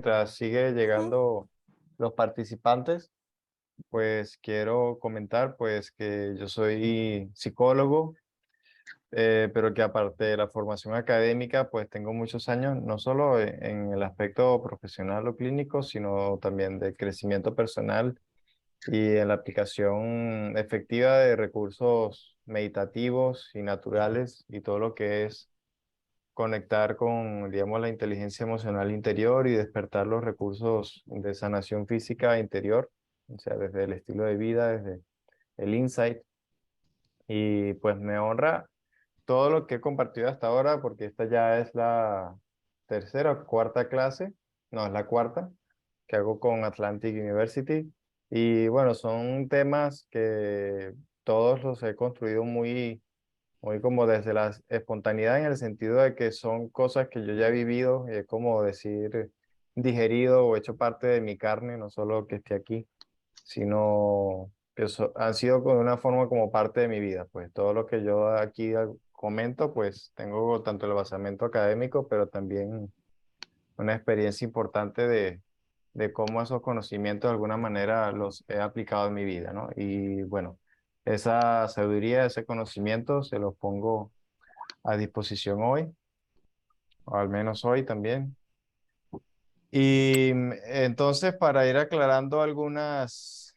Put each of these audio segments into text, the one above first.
mientras sigue Ujú. llegando los participantes, pues quiero comentar pues que yo soy psicólogo, pero que aparte de la formación académica, pues tengo muchos años, no solo en el aspecto profesional o clínico, sino también de crecimiento personal y en la aplicación efectiva de recursos meditativos y naturales y todo lo que es conectar con, digamos, la inteligencia emocional interior y despertar los recursos de sanación física interior, o sea, desde el estilo de vida, desde el insight. Y pues me honra todo lo que he compartido hasta ahora, porque esta ya es la tercera o cuarta clase, no, es la cuarta, que hago con Atlantic University. Y bueno, son temas que todos los he construido muy como desde la espontaneidad en el sentido de que son cosas que yo ya he vivido y es como decir digerido o hecho parte de mi carne, no solo que esté aquí, sino que han sido de una forma como parte de mi vida. Pues todo lo que yo aquí comento, pues tengo tanto el basamento académico, pero también una experiencia importante de cómo esos conocimientos de alguna manera los he aplicado en mi vida, ¿no? Y bueno, esa sabiduría, ese conocimiento se los pongo a disposición hoy, o al menos hoy también. Y entonces, para ir aclarando algunos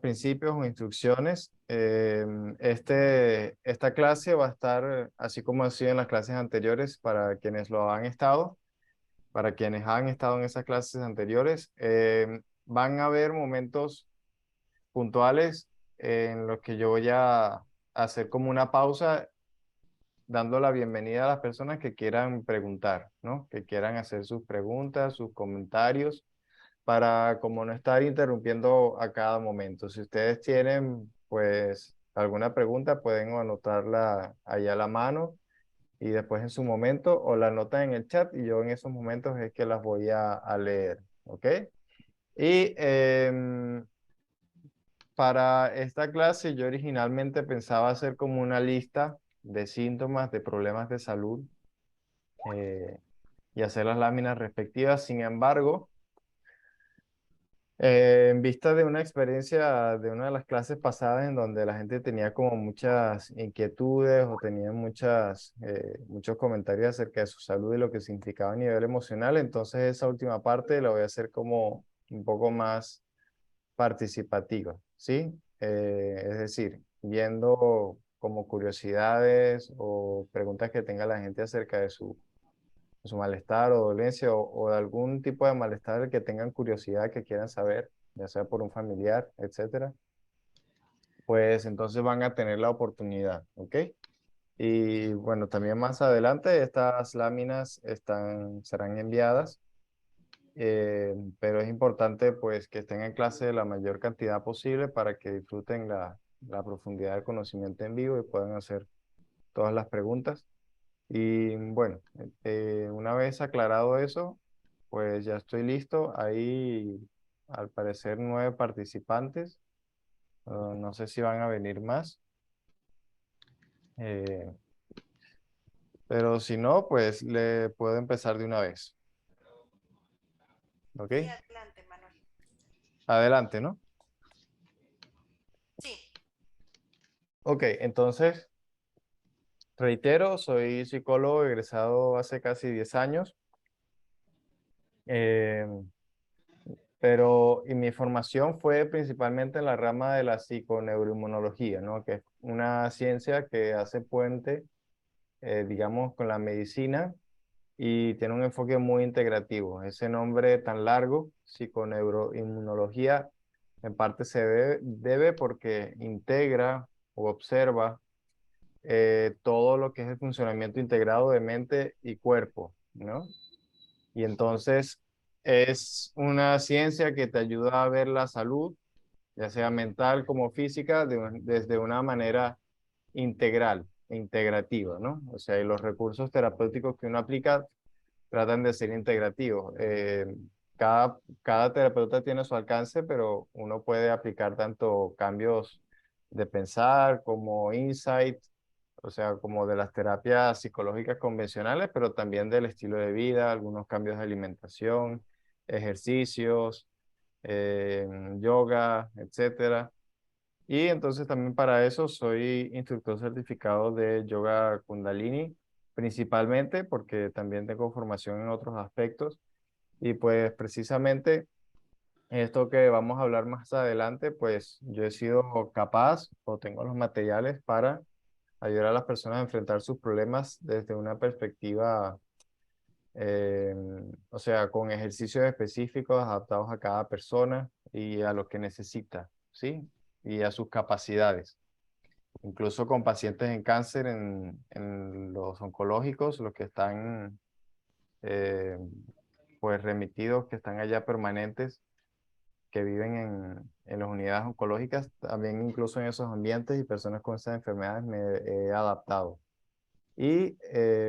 principios o instrucciones, esta clase va a estar, así como ha sido en las clases anteriores, para quienes lo han estado, para quienes han estado en esas clases anteriores, van a haber momentos puntuales en los que yo voy a hacer como una pausa dando la bienvenida a las personas que quieran preguntar, ¿no? Que quieran hacer sus preguntas, sus comentarios, para como no estar interrumpiendo a cada momento. Si ustedes tienen, pues, alguna pregunta, pueden anotarla ahí a la mano y después en su momento o la anotan en el chat y yo en esos momentos es que las voy a leer, ¿ok? Y para esta clase yo originalmente pensaba hacer como una lista de síntomas, de problemas de salud eh, y hacer las láminas respectivas. Sin embargo, en vista de una experiencia de una de las clases pasadas en donde la gente tenía como muchas inquietudes o tenía muchos comentarios acerca de su salud y lo que significaba a nivel emocional, entonces esa última parte la voy a hacer como un poco más participativa, ¿sí? Es decir, viendo como curiosidades o preguntas que tenga la gente acerca de su malestar o dolencia o de algún tipo de malestar del que tengan curiosidad, que quieran saber, ya sea por un familiar, etcétera, pues entonces van a tener la oportunidad, ¿ok? Y bueno, también más adelante estas láminas serán enviadas, pero es importante pues que estén en clase la mayor cantidad posible para que disfruten la profundidad del conocimiento en vivo y puedan hacer todas las preguntas. Y bueno, una vez aclarado eso, pues ya estoy listo. Hay al parecer 9 participantes. No sé si van a venir más. eh, pero si no, pues le puedo empezar de una vez. Sí, ¿Ok? adelante, Manuel. Adelante, ¿no? Sí. Ok, entonces, reitero, soy psicólogo egresado hace casi 10 años. eh, pero y mi formación fue principalmente en la rama de la psiconeuroinmunología, ¿no? Que es una ciencia que hace puente, digamos, con la medicina y tiene un enfoque muy integrativo. Ese nombre tan largo, psiconeuroinmunología, en parte se debe porque integra o observa todo lo que es el funcionamiento integrado de mente y cuerpo, ¿no? Y entonces es una ciencia que te ayuda a ver la salud, ya sea mental como física, desde una manera integral e integrativa, ¿no? O sea, y los recursos terapéuticos que uno aplica tratan de ser integrativos. Cada terapeuta tiene su alcance, pero uno puede aplicar tanto cambios de pensar como insight, o sea, como de las terapias psicológicas convencionales, pero también del estilo de vida, algunos cambios de alimentación ejercicios, yoga, etcétera. Y entonces también para eso soy instructor certificado de yoga Kundalini, principalmente porque también tengo formación en otros aspectos. Y pues precisamente esto que vamos a hablar más adelante, pues yo he sido capaz o tengo los materiales para ayudar a las personas a enfrentar sus problemas desde una perspectiva, eh, o sea, con ejercicios específicos adaptados a cada persona y a lo que necesita, ¿sí? Y a sus capacidades. Incluso con pacientes en cáncer, en los oncológicos, los que están eh, pues remitidos, que están allá permanentes, que viven en las unidades oncológicas, también incluso en esos ambientes y personas con esas enfermedades me he adaptado. Y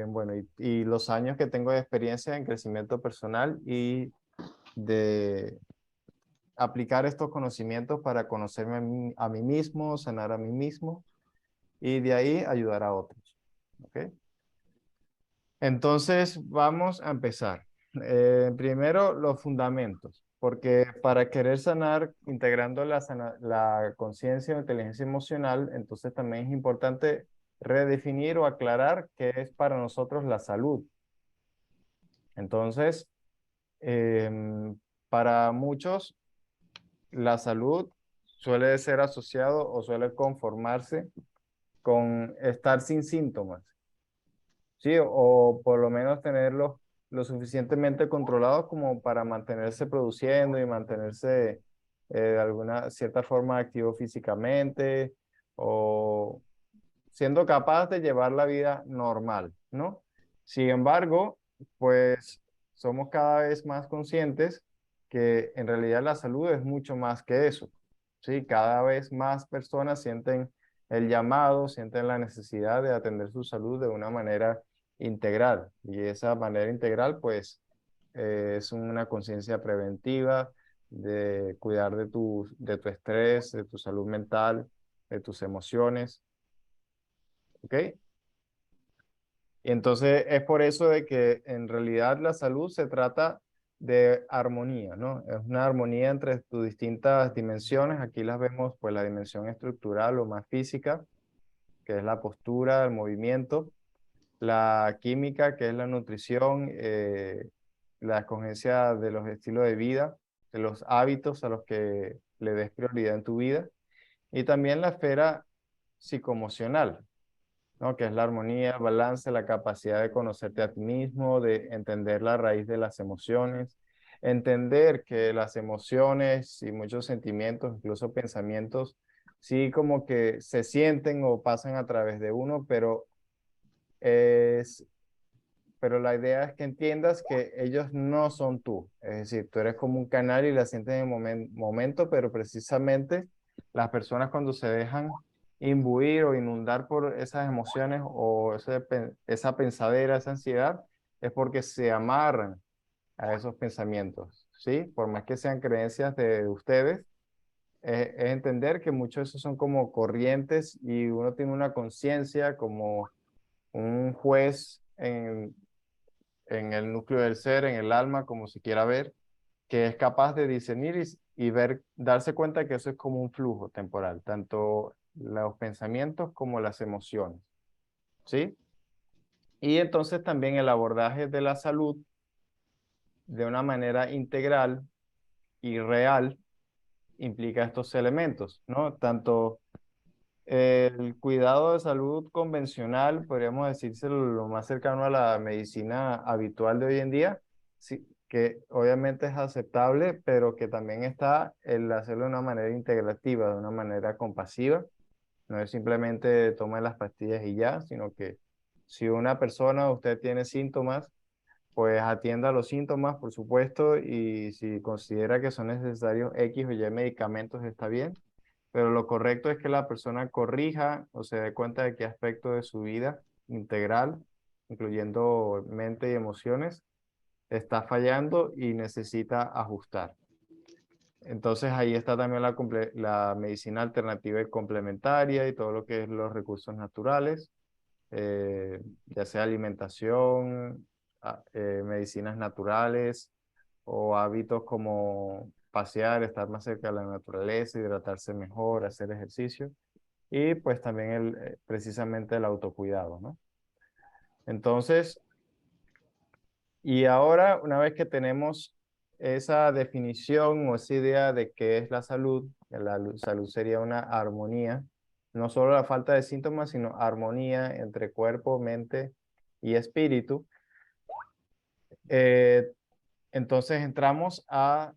bueno, y los años que tengo de experiencia en crecimiento personal y de aplicar estos conocimientos para conocerme a mí mismo, sanar a mí mismo y de ahí ayudar a otros. ¿Ok? Entonces, vamos a empezar. Primero, los fundamentos, porque para querer sanar, integrando la conciencia o inteligencia emocional, entonces también es importante redefinir o aclarar qué es para nosotros la salud. Entonces, para muchos, la salud suele ser asociado o suele conformarse con estar sin síntomas. Sí, o por lo menos tenerlos lo suficientemente controlados como para mantenerse produciendo y mantenerse de alguna cierta forma activo físicamente o siendo capaz de llevar la vida normal, ¿no? Sin embargo, pues somos cada vez más conscientes que en realidad la salud es mucho más que eso, ¿sí? Cada vez más personas sienten el llamado, sienten la necesidad de atender su salud de una manera integral. Y esa manera integral, pues, es una conciencia preventiva de cuidar de tu estrés, de tu salud mental, de tus emociones, ¿ok? Y entonces es por eso de que en realidad la salud se trata de armonía, ¿no? Es una armonía entre tus distintas dimensiones. Aquí las vemos, pues la dimensión estructural o más física, que es la postura, el movimiento, la química, que es la nutrición, la escogencia de los estilos de vida, de los hábitos a los que le des prioridad en tu vida, y también la esfera psicoemocional, ¿no? Que es la armonía, el balance, la capacidad de conocerte a ti mismo, de entender la raíz de las emociones, entender que las emociones y muchos sentimientos, incluso pensamientos, sí como que se sienten o pasan a través de uno, es, pero la idea es que entiendas que ellos no son tú. Es decir, tú eres como un canal y la sientes en el momento, pero precisamente las personas cuando se dejan imbuir o inundar por esas emociones o esa pensadera, esa ansiedad, es porque se amarran a esos pensamientos, ¿sí? Por más que sean creencias de ustedes, es entender que muchos de esos son como corrientes y uno tiene una conciencia como un juez en el núcleo del ser, en el alma, como se quiera ver, que es capaz de discernir y ver, darse cuenta que eso es como un flujo temporal, tanto los pensamientos como las emociones, ¿sí? Y entonces también el abordaje de la salud de una manera integral y real implica estos elementos, ¿no? Tanto el cuidado de salud convencional, podríamos decirse lo más cercano a la medicina habitual de hoy en día, sí, que obviamente es aceptable, pero que también está el hacerlo de una manera integrativa, de una manera compasiva. No es simplemente tome las pastillas y ya, sino que si una persona, usted tiene síntomas, pues atienda los síntomas, por supuesto, y si considera que son necesarios X o Y medicamentos, está bien, pero lo correcto es que la persona corrija o se dé cuenta de qué aspecto de su vida integral, incluyendo mente y emociones, está fallando y necesita ajustar. Entonces ahí está también la medicina alternativa y complementaria y todo lo que es los recursos naturales, ya sea alimentación, medicinas naturales o hábitos como pasear, estar más cerca de la naturaleza, hidratarse mejor, hacer ejercicio y pues también precisamente el autocuidado, ¿no? Entonces, y ahora, una vez que tenemos esa definición o esa idea de qué es la salud, que salud sería una armonía, no solo la falta de síntomas, sino armonía entre cuerpo, mente y espíritu. eh, entonces entramos a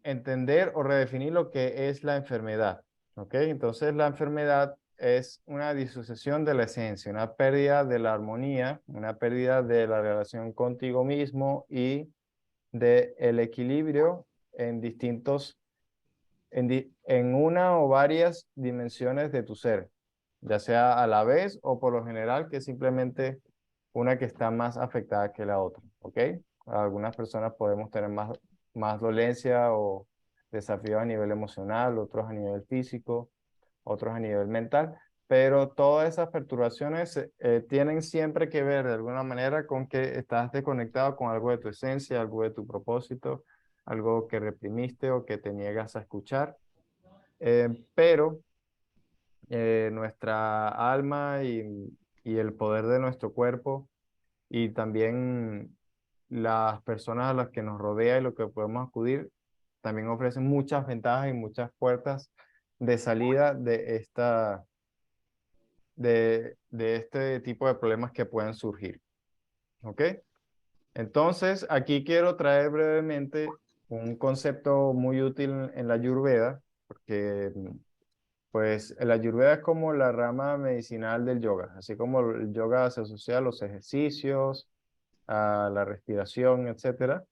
entender o redefinir lo que es la enfermedad. ¿Ok? Entonces la enfermedad es una disociación de la esencia, una pérdida de la armonía, una pérdida de la relación contigo mismo y de el equilibrio en distintos, en una o varias dimensiones de tu ser, ya sea a la vez o por lo general, que es simplemente una que está más afectada que la otra, ¿ok? Algunas personas podemos tener más dolencia o desafíos a nivel emocional, otros a nivel físico, otros a nivel mental, pero todas esas perturbaciones tienen siempre que ver de alguna manera con que estás desconectado con algo de tu esencia, algo de tu propósito, algo que reprimiste o que te niegas a escuchar. Pero nuestra alma y el poder de nuestro cuerpo y también las personas a las que nos rodea y lo que podemos acudir, también ofrecen muchas ventajas y muchas puertas de salida de este tipo de problemas que pueden surgir. ¿Ok? Entonces, aquí quiero traer brevemente un concepto muy útil en la Ayurveda, porque pues la Ayurveda es como la rama medicinal del yoga, así como el yoga se asocia a los ejercicios, a la respiración, etcétera.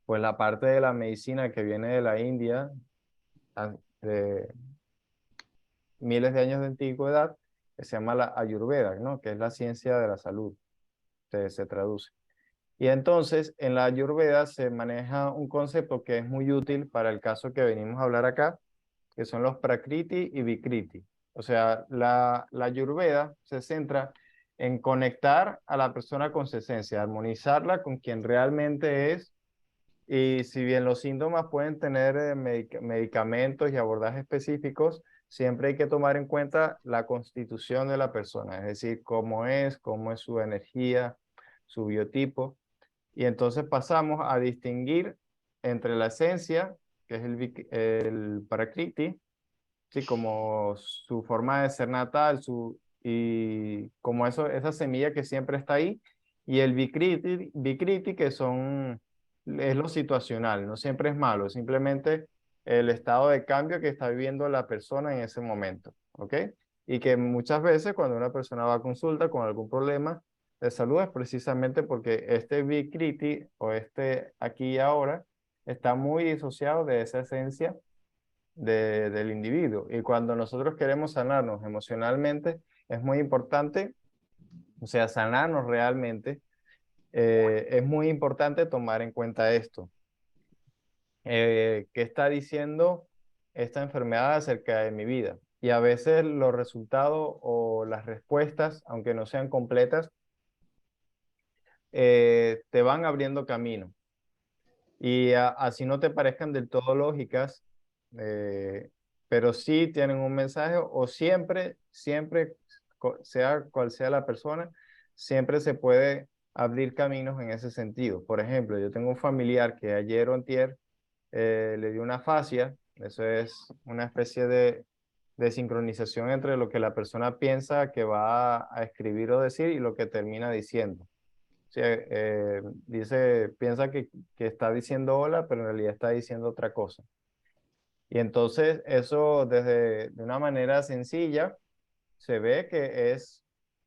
Pues la parte de la medicina que viene de la India, de miles de años de antigüedad, que se llama la Ayurveda, ¿no? Que es la ciencia de la salud, se traduce. Y entonces en la Ayurveda se maneja un concepto que es muy útil para el caso que venimos a hablar acá, que son los Prakriti y Vikriti. O sea, la Ayurveda se centra en conectar a la persona con su esencia, armonizarla con quien realmente es. Y si bien los síntomas pueden tener medicamentos y abordajes específicos, siempre hay que tomar en cuenta la constitución de la persona, es decir, cómo es su energía, su biotipo. Y entonces pasamos a distinguir entre la esencia, que es el Prakriti, sí, como su forma de ser natal, y como esa semilla que siempre está ahí, y el Vikriti, es lo situacional, no siempre es malo, simplemente el estado de cambio que está viviendo la persona en ese momento, ¿ok? Y que muchas veces cuando una persona va a consulta con algún problema de salud es precisamente porque este Vikriti o este aquí y ahora está muy disociado de esa esencia del individuo. Y cuando nosotros queremos sanarnos emocionalmente, es muy importante, o sea, sanarnos realmente, es muy importante tomar en cuenta esto. ¿Qué está diciendo esta enfermedad acerca de mi vida? Y a veces los resultados o las respuestas, aunque no sean completas, te van abriendo camino. Y así no te parezcan del todo lógicas, eh, pero sí tienen un mensaje o siempre, sea cual sea la persona, siempre se puede abrir caminos en ese sentido. Por ejemplo, yo tengo un familiar que ayer o antier le dio una fascia, eso es una especie de sincronización entre lo que la persona piensa que va a escribir o decir y lo que termina diciendo. Sí, piensa que está diciendo hola, pero en realidad está diciendo otra cosa. Y entonces eso de una manera sencilla se ve que es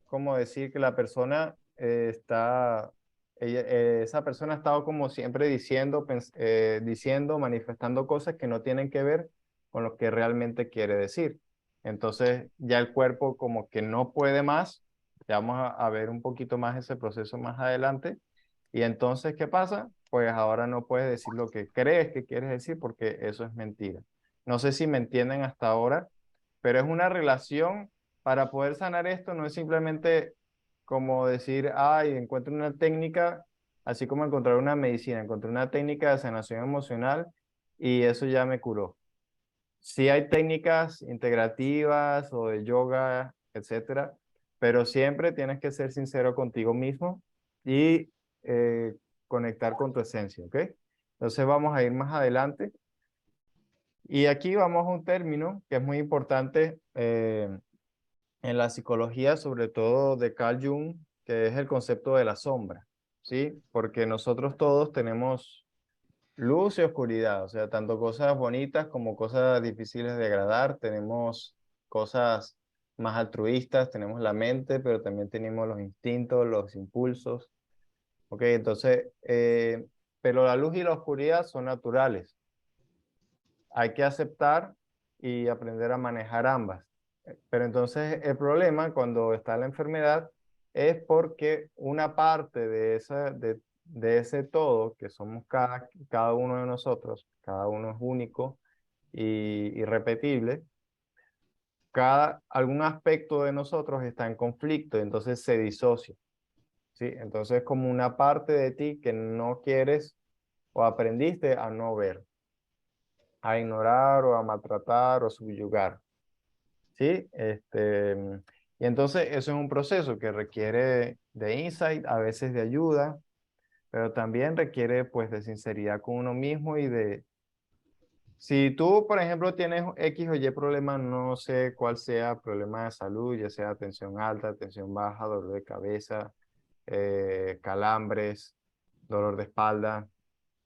como decir que la persona esa persona ha estado como siempre diciendo, manifestando cosas que no tienen que ver con lo que realmente quiere decir. Entonces ya el cuerpo como que no puede más, ya vamos a ver un poquito más ese proceso más adelante. Y entonces, ¿qué pasa? Pues ahora no puedes decir lo que crees que quieres decir porque eso es mentira. No sé si me entienden hasta ahora, pero es una relación para poder sanar esto, no es simplemente como decir, ay, encuentro una técnica así como encontrar una medicina, encontré una técnica de sanación emocional y eso ya me curó. Sí hay técnicas integrativas o de yoga, etcétera, pero siempre tienes que ser sincero contigo mismo y eh, conectar con tu esencia, ¿ok? Entonces vamos a ir más adelante. Y aquí vamos a un término que es muy importante en la psicología, sobre todo de Carl Jung, que es el concepto de la sombra, ¿sí? Porque nosotros todos tenemos luz y oscuridad, o sea, tanto cosas bonitas como cosas difíciles de agradar, tenemos cosas más altruistas, tenemos la mente, pero también tenemos los instintos, los impulsos, ¿ok? Entonces, pero la luz y la oscuridad son naturales. Hay que aceptar y aprender a manejar ambas. Pero entonces el problema cuando está la enfermedad es porque una parte de ese todo, que somos cada uno de nosotros, cada uno es único y irrepetible, algún aspecto de nosotros está en conflicto, entonces se disocia, ¿sí? Entonces es como una parte de ti que no quieres o aprendiste a no ver, a ignorar o a maltratar o subyugar. ¿Sí? Y entonces eso es un proceso que requiere de insight, a veces de ayuda, pero también requiere pues de sinceridad con uno mismo y de, si tú, por ejemplo, tienes X o Y problema, no sé cuál sea, problema de salud, ya sea tensión alta, tensión baja, dolor de cabeza, calambres, dolor de espalda,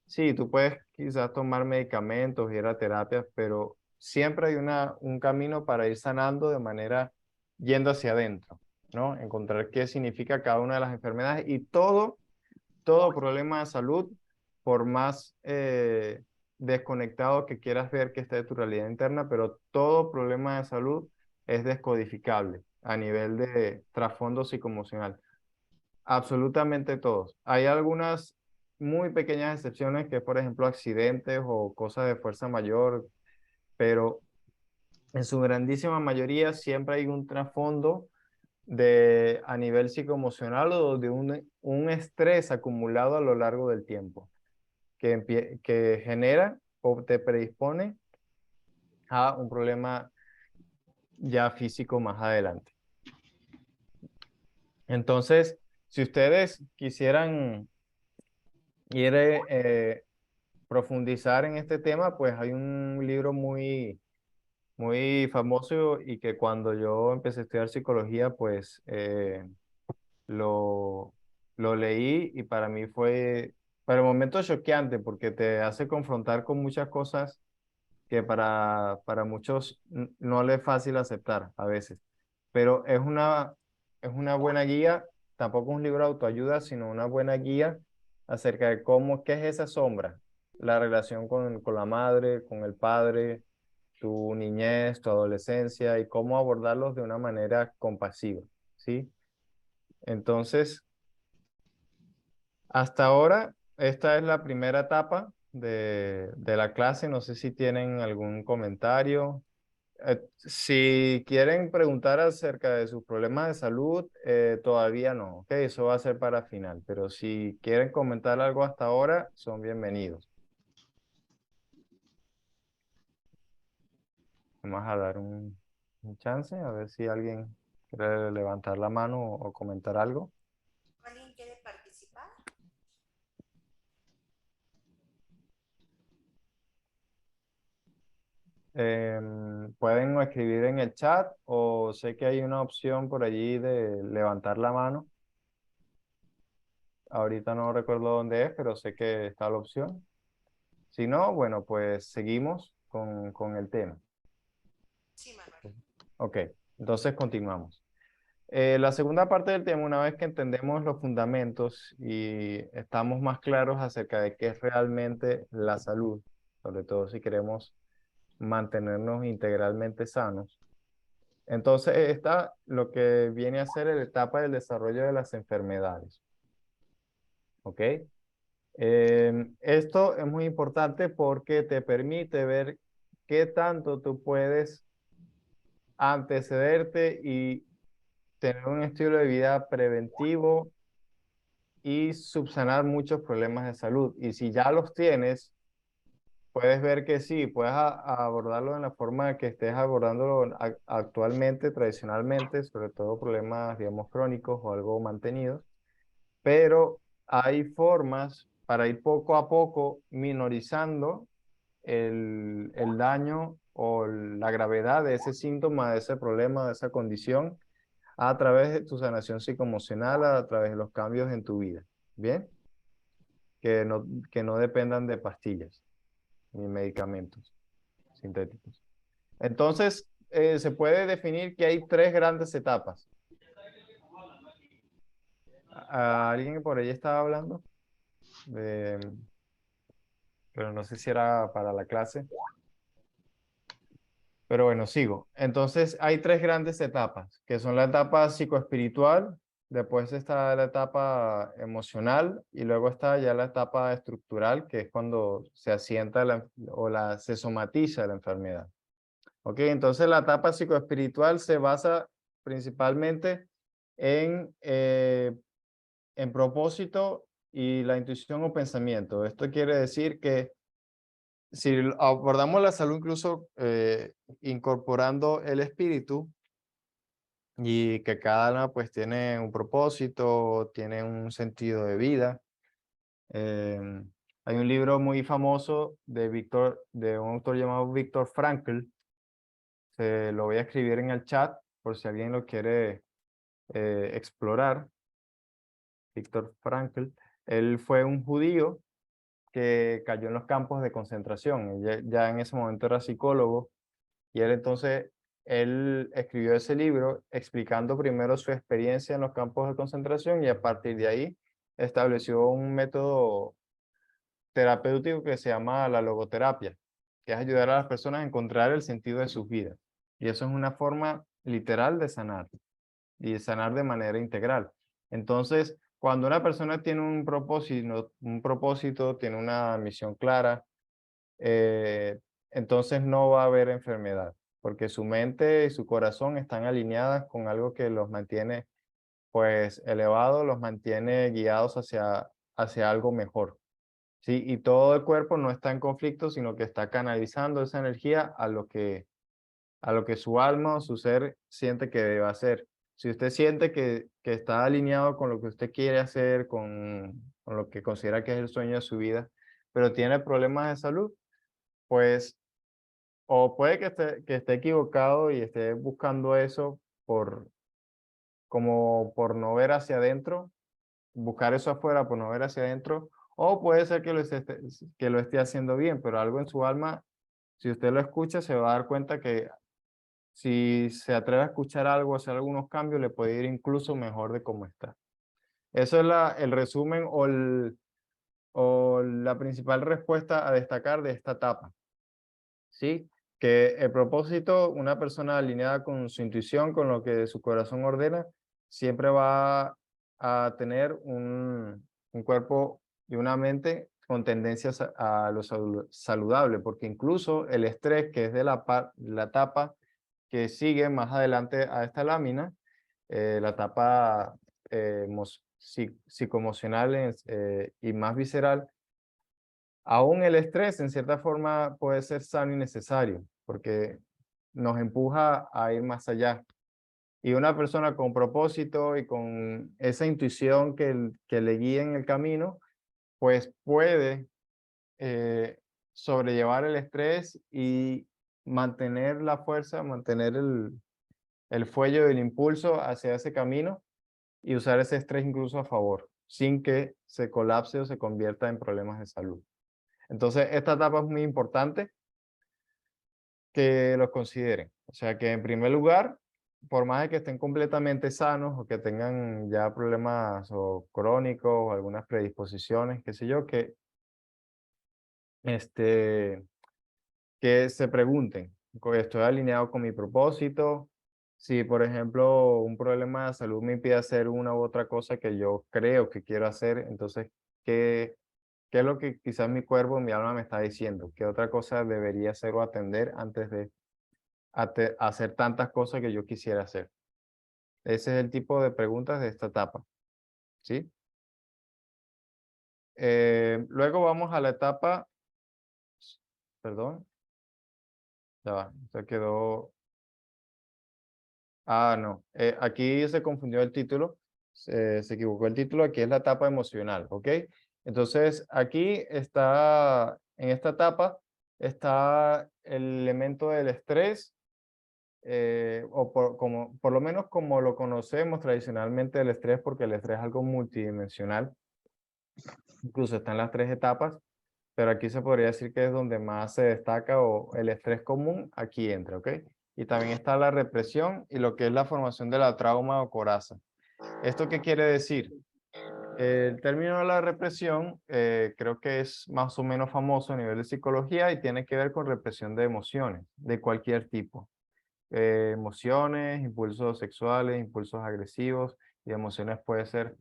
sí, tú puedes quizás tomar medicamentos, ir a terapias, pero siempre hay un camino para ir sanando de manera yendo hacia adentro, ¿no? Encontrar qué significa cada una de las enfermedades y todo problema de salud, por más desconectado que quieras ver que esté de tu realidad interna, pero todo problema de salud es descodificable a nivel de trasfondo psicoemocional. Absolutamente todos. Hay algunas muy pequeñas excepciones que, por ejemplo, accidentes o cosas de fuerza mayor, pero en su grandísima mayoría siempre hay un trasfondo a nivel psicoemocional o de un estrés acumulado a lo largo del tiempo que genera o te predispone a un problema ya físico más adelante. Entonces, si ustedes quisieran ir profundizar en este tema, pues hay un libro muy famoso y que cuando yo empecé a estudiar psicología, pues lo, lo leí y para mí fue, para el momento choqueante porque te hace confrontar con muchas cosas que para muchos no les es fácil aceptar a veces, pero es una buena guía, tampoco es un libro de autoayuda, sino una buena guía acerca de qué es esa sombra, la relación con la madre, con el padre, tu niñez, tu adolescencia y cómo abordarlos de una manera compasiva, ¿sí? Entonces, hasta ahora, esta es la primera etapa de la clase. No sé si tienen algún comentario. Si quieren preguntar acerca de sus problemas de salud, todavía no, ¿ok? Eso va a ser para final. Pero si quieren comentar algo hasta ahora, son bienvenidos. Vamos a dar un chance, a ver si alguien quiere levantar la mano o comentar algo. ¿Alguien quiere participar? Pueden escribir en el chat o sé que hay una opción por allí de levantar la mano. Ahorita no recuerdo dónde es, pero sé que está la opción. Si no, bueno, pues seguimos con el tema. Sí, Manuel. Ok, entonces continuamos. La segunda parte del tema, una vez que entendemos los fundamentos y estamos más claros acerca de qué es realmente la salud, sobre todo si queremos mantenernos integralmente sanos. Entonces está lo que viene a ser la etapa del desarrollo de las enfermedades. ¿Ok? Esto es muy importante porque te permite ver qué tanto tú puedes antecederte y tener un estilo de vida preventivo y subsanar muchos problemas de salud. Y si ya los tienes, puedes ver que sí, puedes abordarlo en la forma que estés abordándolo actualmente, tradicionalmente, sobre todo problemas, digamos, crónicos o algo mantenidos, pero hay formas para ir poco a poco minorizando el daño o la gravedad de ese síntoma, de ese problema, de esa condición, a través de tu sanación psicoemocional, a través de los cambios en tu vida. ¿Bien? Que no dependan de pastillas ni medicamentos sintéticos. Entonces, se puede definir que hay tres grandes etapas. ¿Alguien por ahí estaba hablando? De- pero no sé si era para la clase. Pero bueno, sigo. Entonces, hay tres grandes etapas, que son la etapa psicoespiritual, después está la etapa emocional y luego está ya la etapa estructural, que es cuando se asienta se somatiza la enfermedad. Ok, entonces la etapa psicoespiritual se basa principalmente en propósito y la intuición o pensamiento. Esto quiere decir que si abordamos la salud incluso incorporando el espíritu y que cada alma pues tiene un propósito, tiene un sentido de vida. Hay un libro muy famoso de un autor llamado Viktor Frankl. Se lo voy a escribir en el chat por si alguien lo quiere explorar. Viktor Frankl. Él fue un judío que cayó en los campos de concentración. Ya en ese momento era psicólogo y él escribió ese libro explicando primero su experiencia en los campos de concentración y a partir de ahí estableció un método terapéutico que se llama la logoterapia, que es ayudar a las personas a encontrar el sentido de sus vidas. Y eso es una forma literal de sanar y de sanar de manera integral. Entonces, cuando una persona tiene un propósito, tiene una misión clara, entonces no va a haber enfermedad, porque su mente y su corazón están alineadas con algo que los mantiene pues elevados, los mantiene guiados hacia algo mejor. ¿Sí? Y todo el cuerpo no está en conflicto, sino que está canalizando esa energía a lo que su alma o su ser siente que debe hacer. Si usted siente que está alineado con lo que usted quiere hacer, con lo que considera que es el sueño de su vida, pero tiene problemas de salud, pues o puede que esté equivocado y esté buscando eso como por no ver hacia adentro, buscar eso afuera por no ver hacia adentro, o puede ser que lo esté haciendo bien, pero algo en su alma, si usted lo escucha, se va a dar cuenta que si se atreve a escuchar algo, hacer algunos cambios, le puede ir incluso mejor de cómo está. Eso es el resumen o la principal respuesta a destacar de esta etapa. ¿Sí? Que el propósito, una persona alineada con su intuición, con lo que su corazón ordena, siempre va a tener un cuerpo y una mente con tendencias a lo saludable, porque incluso el estrés, que es de la etapa que sigue más adelante a esta lámina, la etapa psicoemocional y más visceral, aún el estrés en cierta forma puede ser sano y necesario, porque nos empuja a ir más allá. Y una persona con propósito y con esa intuición que le guía en el camino, pues puede sobrellevar el estrés y mantener la fuerza, mantener el fuelle del impulso hacia ese camino y usar ese estrés incluso a favor, sin que se colapse o se convierta en problemas de salud. Entonces, esta etapa es muy importante que los consideren. O sea, que en primer lugar, por más de que estén completamente sanos o que tengan ya problemas o crónicos o algunas predisposiciones, qué sé yo, este, que se pregunten, ¿estoy alineado con mi propósito? Si, por ejemplo, un problema de salud me impide hacer una u otra cosa que yo creo que quiero hacer, entonces, ¿qué es lo que quizás mi cuerpo, mi alma me está diciendo? ¿Qué otra cosa debería hacer o atender antes de hacer tantas cosas que yo quisiera hacer? Ese es el tipo de preguntas de esta etapa, ¿sí? Luego vamos a la etapa, perdón, ya va, se quedó. Ah, no. Aquí se confundió el título. Se equivocó el título. Aquí es la etapa emocional, ¿ok? Entonces, aquí está, en esta etapa, está el elemento del estrés, como, por lo menos como lo conocemos tradicionalmente el estrés, porque el estrés es algo multidimensional. Incluso está en las tres etapas, pero aquí se podría decir que es donde más se destaca o el estrés común aquí entra, ¿ok? Y también está la represión y lo que es la formación de la trauma o coraza. ¿Esto qué quiere decir? El término de la represión creo que es más o menos famoso a nivel de psicología y tiene que ver con represión de emociones de cualquier tipo. Emociones, impulsos sexuales, impulsos agresivos y emociones puede ser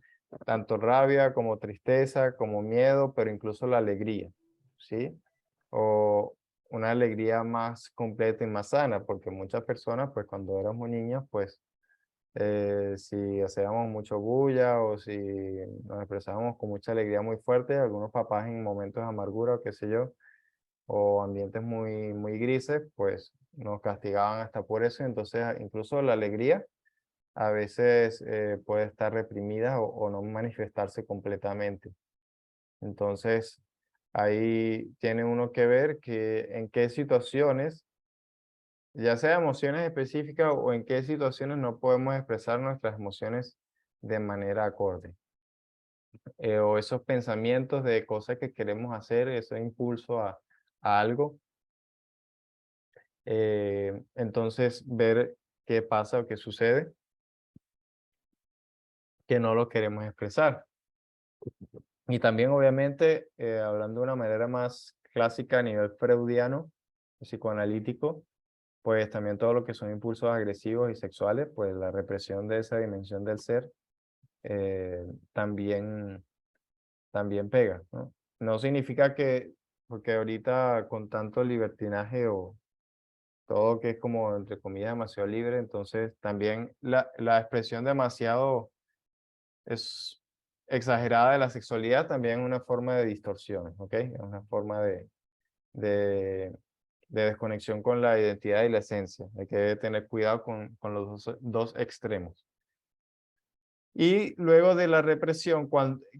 tanto rabia como tristeza, como miedo, pero incluso la alegría, ¿sí? O una alegría más completa y más sana, porque muchas personas, pues cuando éramos niños, pues si hacíamos mucho bulla o si nos expresábamos con mucha alegría muy fuerte, algunos papás en momentos de amargura o qué sé yo, o ambientes muy, muy grises, pues nos castigaban hasta por eso. Entonces, incluso la alegría a veces puede estar reprimida o no manifestarse completamente. Entonces, ahí tiene uno que ver que en qué situaciones, ya sea emociones específicas o en qué situaciones no podemos expresar nuestras emociones de manera acorde. O esos pensamientos de cosas que queremos hacer, ese impulso a algo. Entonces, ver qué pasa o qué sucede, que no lo queremos expresar. Y también, obviamente, hablando de una manera más clásica a nivel freudiano, psicoanalítico, pues también todo lo que son impulsos agresivos y sexuales, pues la represión de esa dimensión del ser también, también pega, ¿no? No significa que, porque ahorita con tanto libertinaje o todo que es como, entre comillas, demasiado libre, entonces también la expresión demasiado es exagerada de la sexualidad también es una forma de distorsión, ¿ok? Es una forma de, de desconexión con la identidad y la esencia. Hay que tener cuidado con los dos extremos. Y luego de la represión,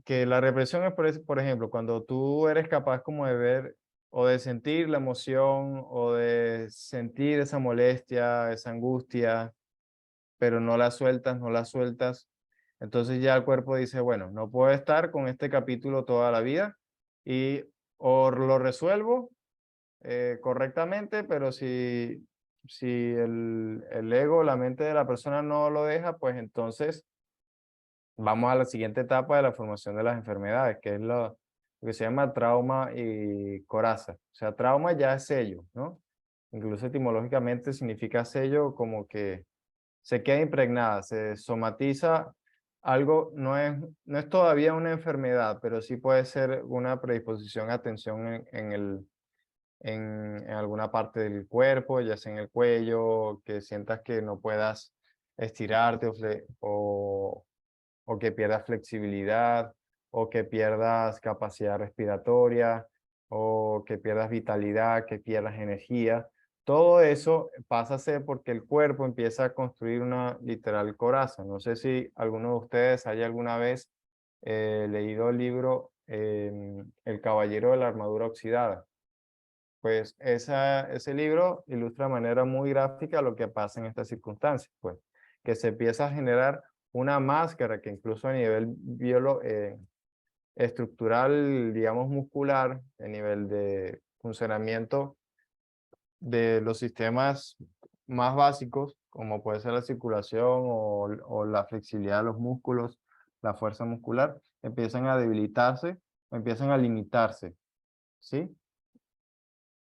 que la represión es, por ejemplo, cuando tú eres capaz como de ver o de sentir la emoción o de sentir esa molestia, esa angustia, pero no la sueltas, no la sueltas. Entonces ya el cuerpo dice, bueno, no puedo estar con este capítulo toda la vida y o lo resuelvo correctamente, pero si el ego, la mente de la persona no lo deja, pues entonces vamos a la siguiente etapa de la formación de las enfermedades, que es lo que se llama trauma y coraza. O sea, trauma ya es sello, ¿no? Incluso etimológicamente significa sello como que se queda impregnada, se somatiza algo, no es todavía una enfermedad, pero sí puede ser una predisposición a tensión en alguna parte del cuerpo, ya sea en el cuello, que sientas que no puedas estirarte o que pierdas flexibilidad, o que pierdas capacidad respiratoria, o que pierdas vitalidad, que pierdas energía. Todo eso pasa a ser porque el cuerpo empieza a construir una literal coraza. No sé si alguno de ustedes haya alguna vez leído el libro El Caballero de la Armadura Oxidada. Pues ese libro ilustra de manera muy gráfica lo que pasa en estas circunstancias, pues, que se empieza a generar una máscara que incluso a nivel estructural, digamos muscular, a nivel de funcionamiento de los sistemas más básicos, como puede ser la circulación o la flexibilidad de los músculos, la fuerza muscular, empiezan a debilitarse o empiezan a limitarse, ¿sí?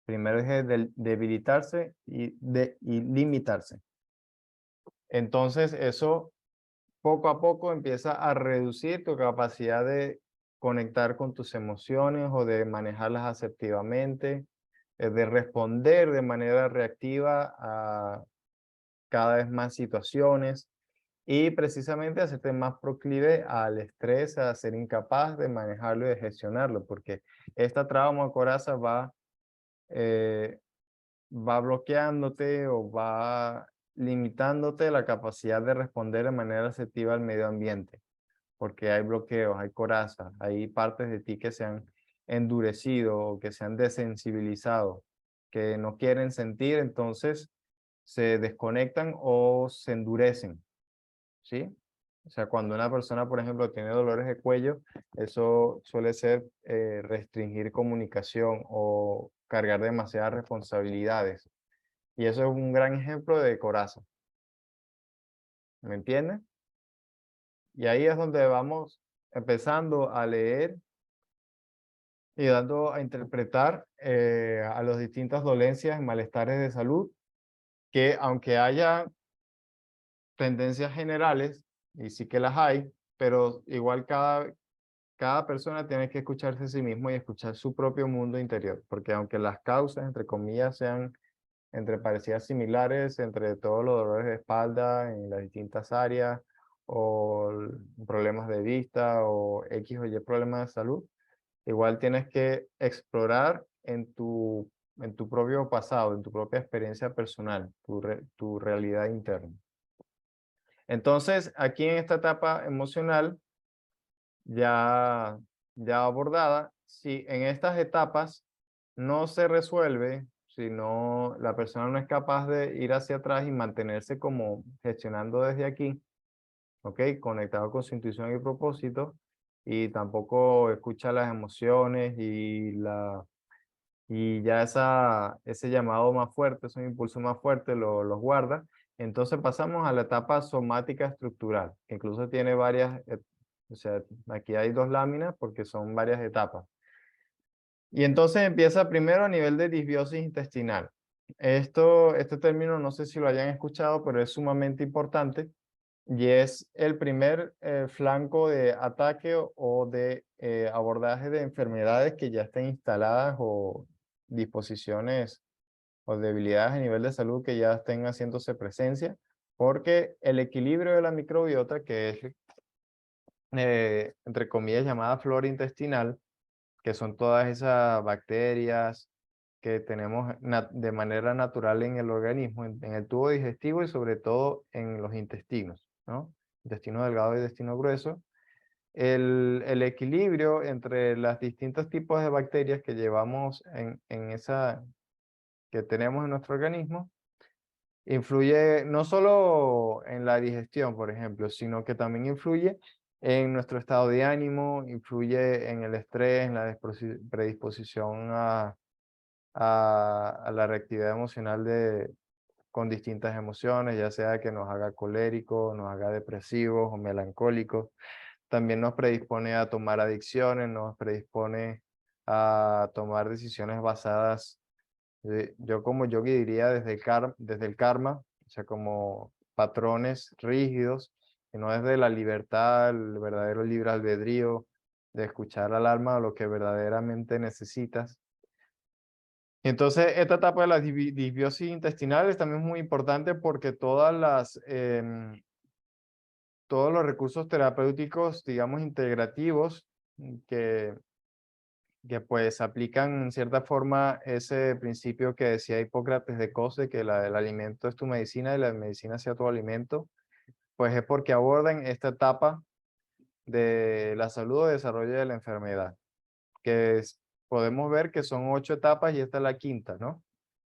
Primero es el debilitarse y limitarse. Entonces, eso poco a poco empieza a reducir tu capacidad de conectar con tus emociones o de manejarlas asertivamente, de responder de manera reactiva a cada vez más situaciones y precisamente hacerte más proclive al estrés, a ser incapaz de manejarlo y de gestionarlo, porque esta trama o coraza eh, va bloqueándote o va limitándote la capacidad de responder de manera asertiva al medio ambiente, porque hay bloqueos, hay corazas, hay partes de ti que se han endurecido o que se han desensibilizado, que no quieren sentir, entonces se desconectan o se endurecen, ¿sí? O sea, cuando una persona, por ejemplo, tiene dolores de cuello, eso suele ser restringir comunicación o cargar demasiadas responsabilidades. Y eso es un gran ejemplo de coraza, ¿me entiendes? Y ahí es donde vamos empezando a leer y dando a interpretar a las distintas dolencias y malestares de salud, que aunque haya tendencias generales, y sí que las hay, pero igual cada persona tiene que escucharse a sí mismo y escuchar su propio mundo interior, porque aunque las causas, entre comillas, sean entre parecidas similares, entre todos los dolores de espalda en las distintas áreas, o problemas de vista, o X o Y problemas de salud, igual tienes que explorar en tu propio pasado, en tu propia experiencia personal, tu realidad interna. Entonces, aquí en esta etapa emocional, ya, ya abordada, si en estas etapas no se resuelve, si no, la persona no es capaz de ir hacia atrás y mantenerse como gestionando desde aquí, ¿ok? Conectado con su intuición y propósito, y tampoco escucha las emociones y ya ese llamado más fuerte, esos impulsos más fuertes los guarda. Entonces pasamos a la etapa somática estructural, que incluso tiene varias, o sea, aquí hay dos láminas porque son varias etapas. Y entonces empieza primero a nivel de disbiosis intestinal. Este término no sé si lo hayan escuchado, pero es sumamente importante y es el primer flanco de ataque o de abordaje de enfermedades que ya estén instaladas o disposiciones o debilidades a nivel de salud que ya estén haciéndose presencia, porque el equilibrio de la microbiota, que es, entre comillas, llamada flora intestinal, que son todas esas bacterias que tenemos de manera natural en el organismo, en el tubo digestivo y sobre todo en los intestinos, ¿no? Intestino delgado y intestino grueso. El equilibrio entre los distintos tipos de bacterias que llevamos que tenemos en nuestro organismo influye no solo en la digestión, por ejemplo, sino que también influye en nuestro estado de ánimo, influye en el estrés, en la predisposición a la reactividad emocional con distintas emociones, ya sea que nos haga coléricos, nos haga depresivos o melancólicos. También nos predispone a tomar adicciones, nos predispone a tomar decisiones basadas, yo como yogi diría desde el karma, o sea, como patrones rígidos, y no desde la libertad, el verdadero libre albedrío, de escuchar al alma lo que verdaderamente necesitas. Entonces, esta etapa de la disbiosis intestinal es también muy importante porque todos los recursos terapéuticos, digamos, integrativos, que, que pues aplican en cierta forma ese principio que decía Hipócrates de Kos, de que el alimento es tu medicina y la medicina sea tu alimento, pues es porque abordan esta etapa de la salud o desarrollo de la enfermedad, podemos ver que son 8 etapas y esta es la quinta, ¿no?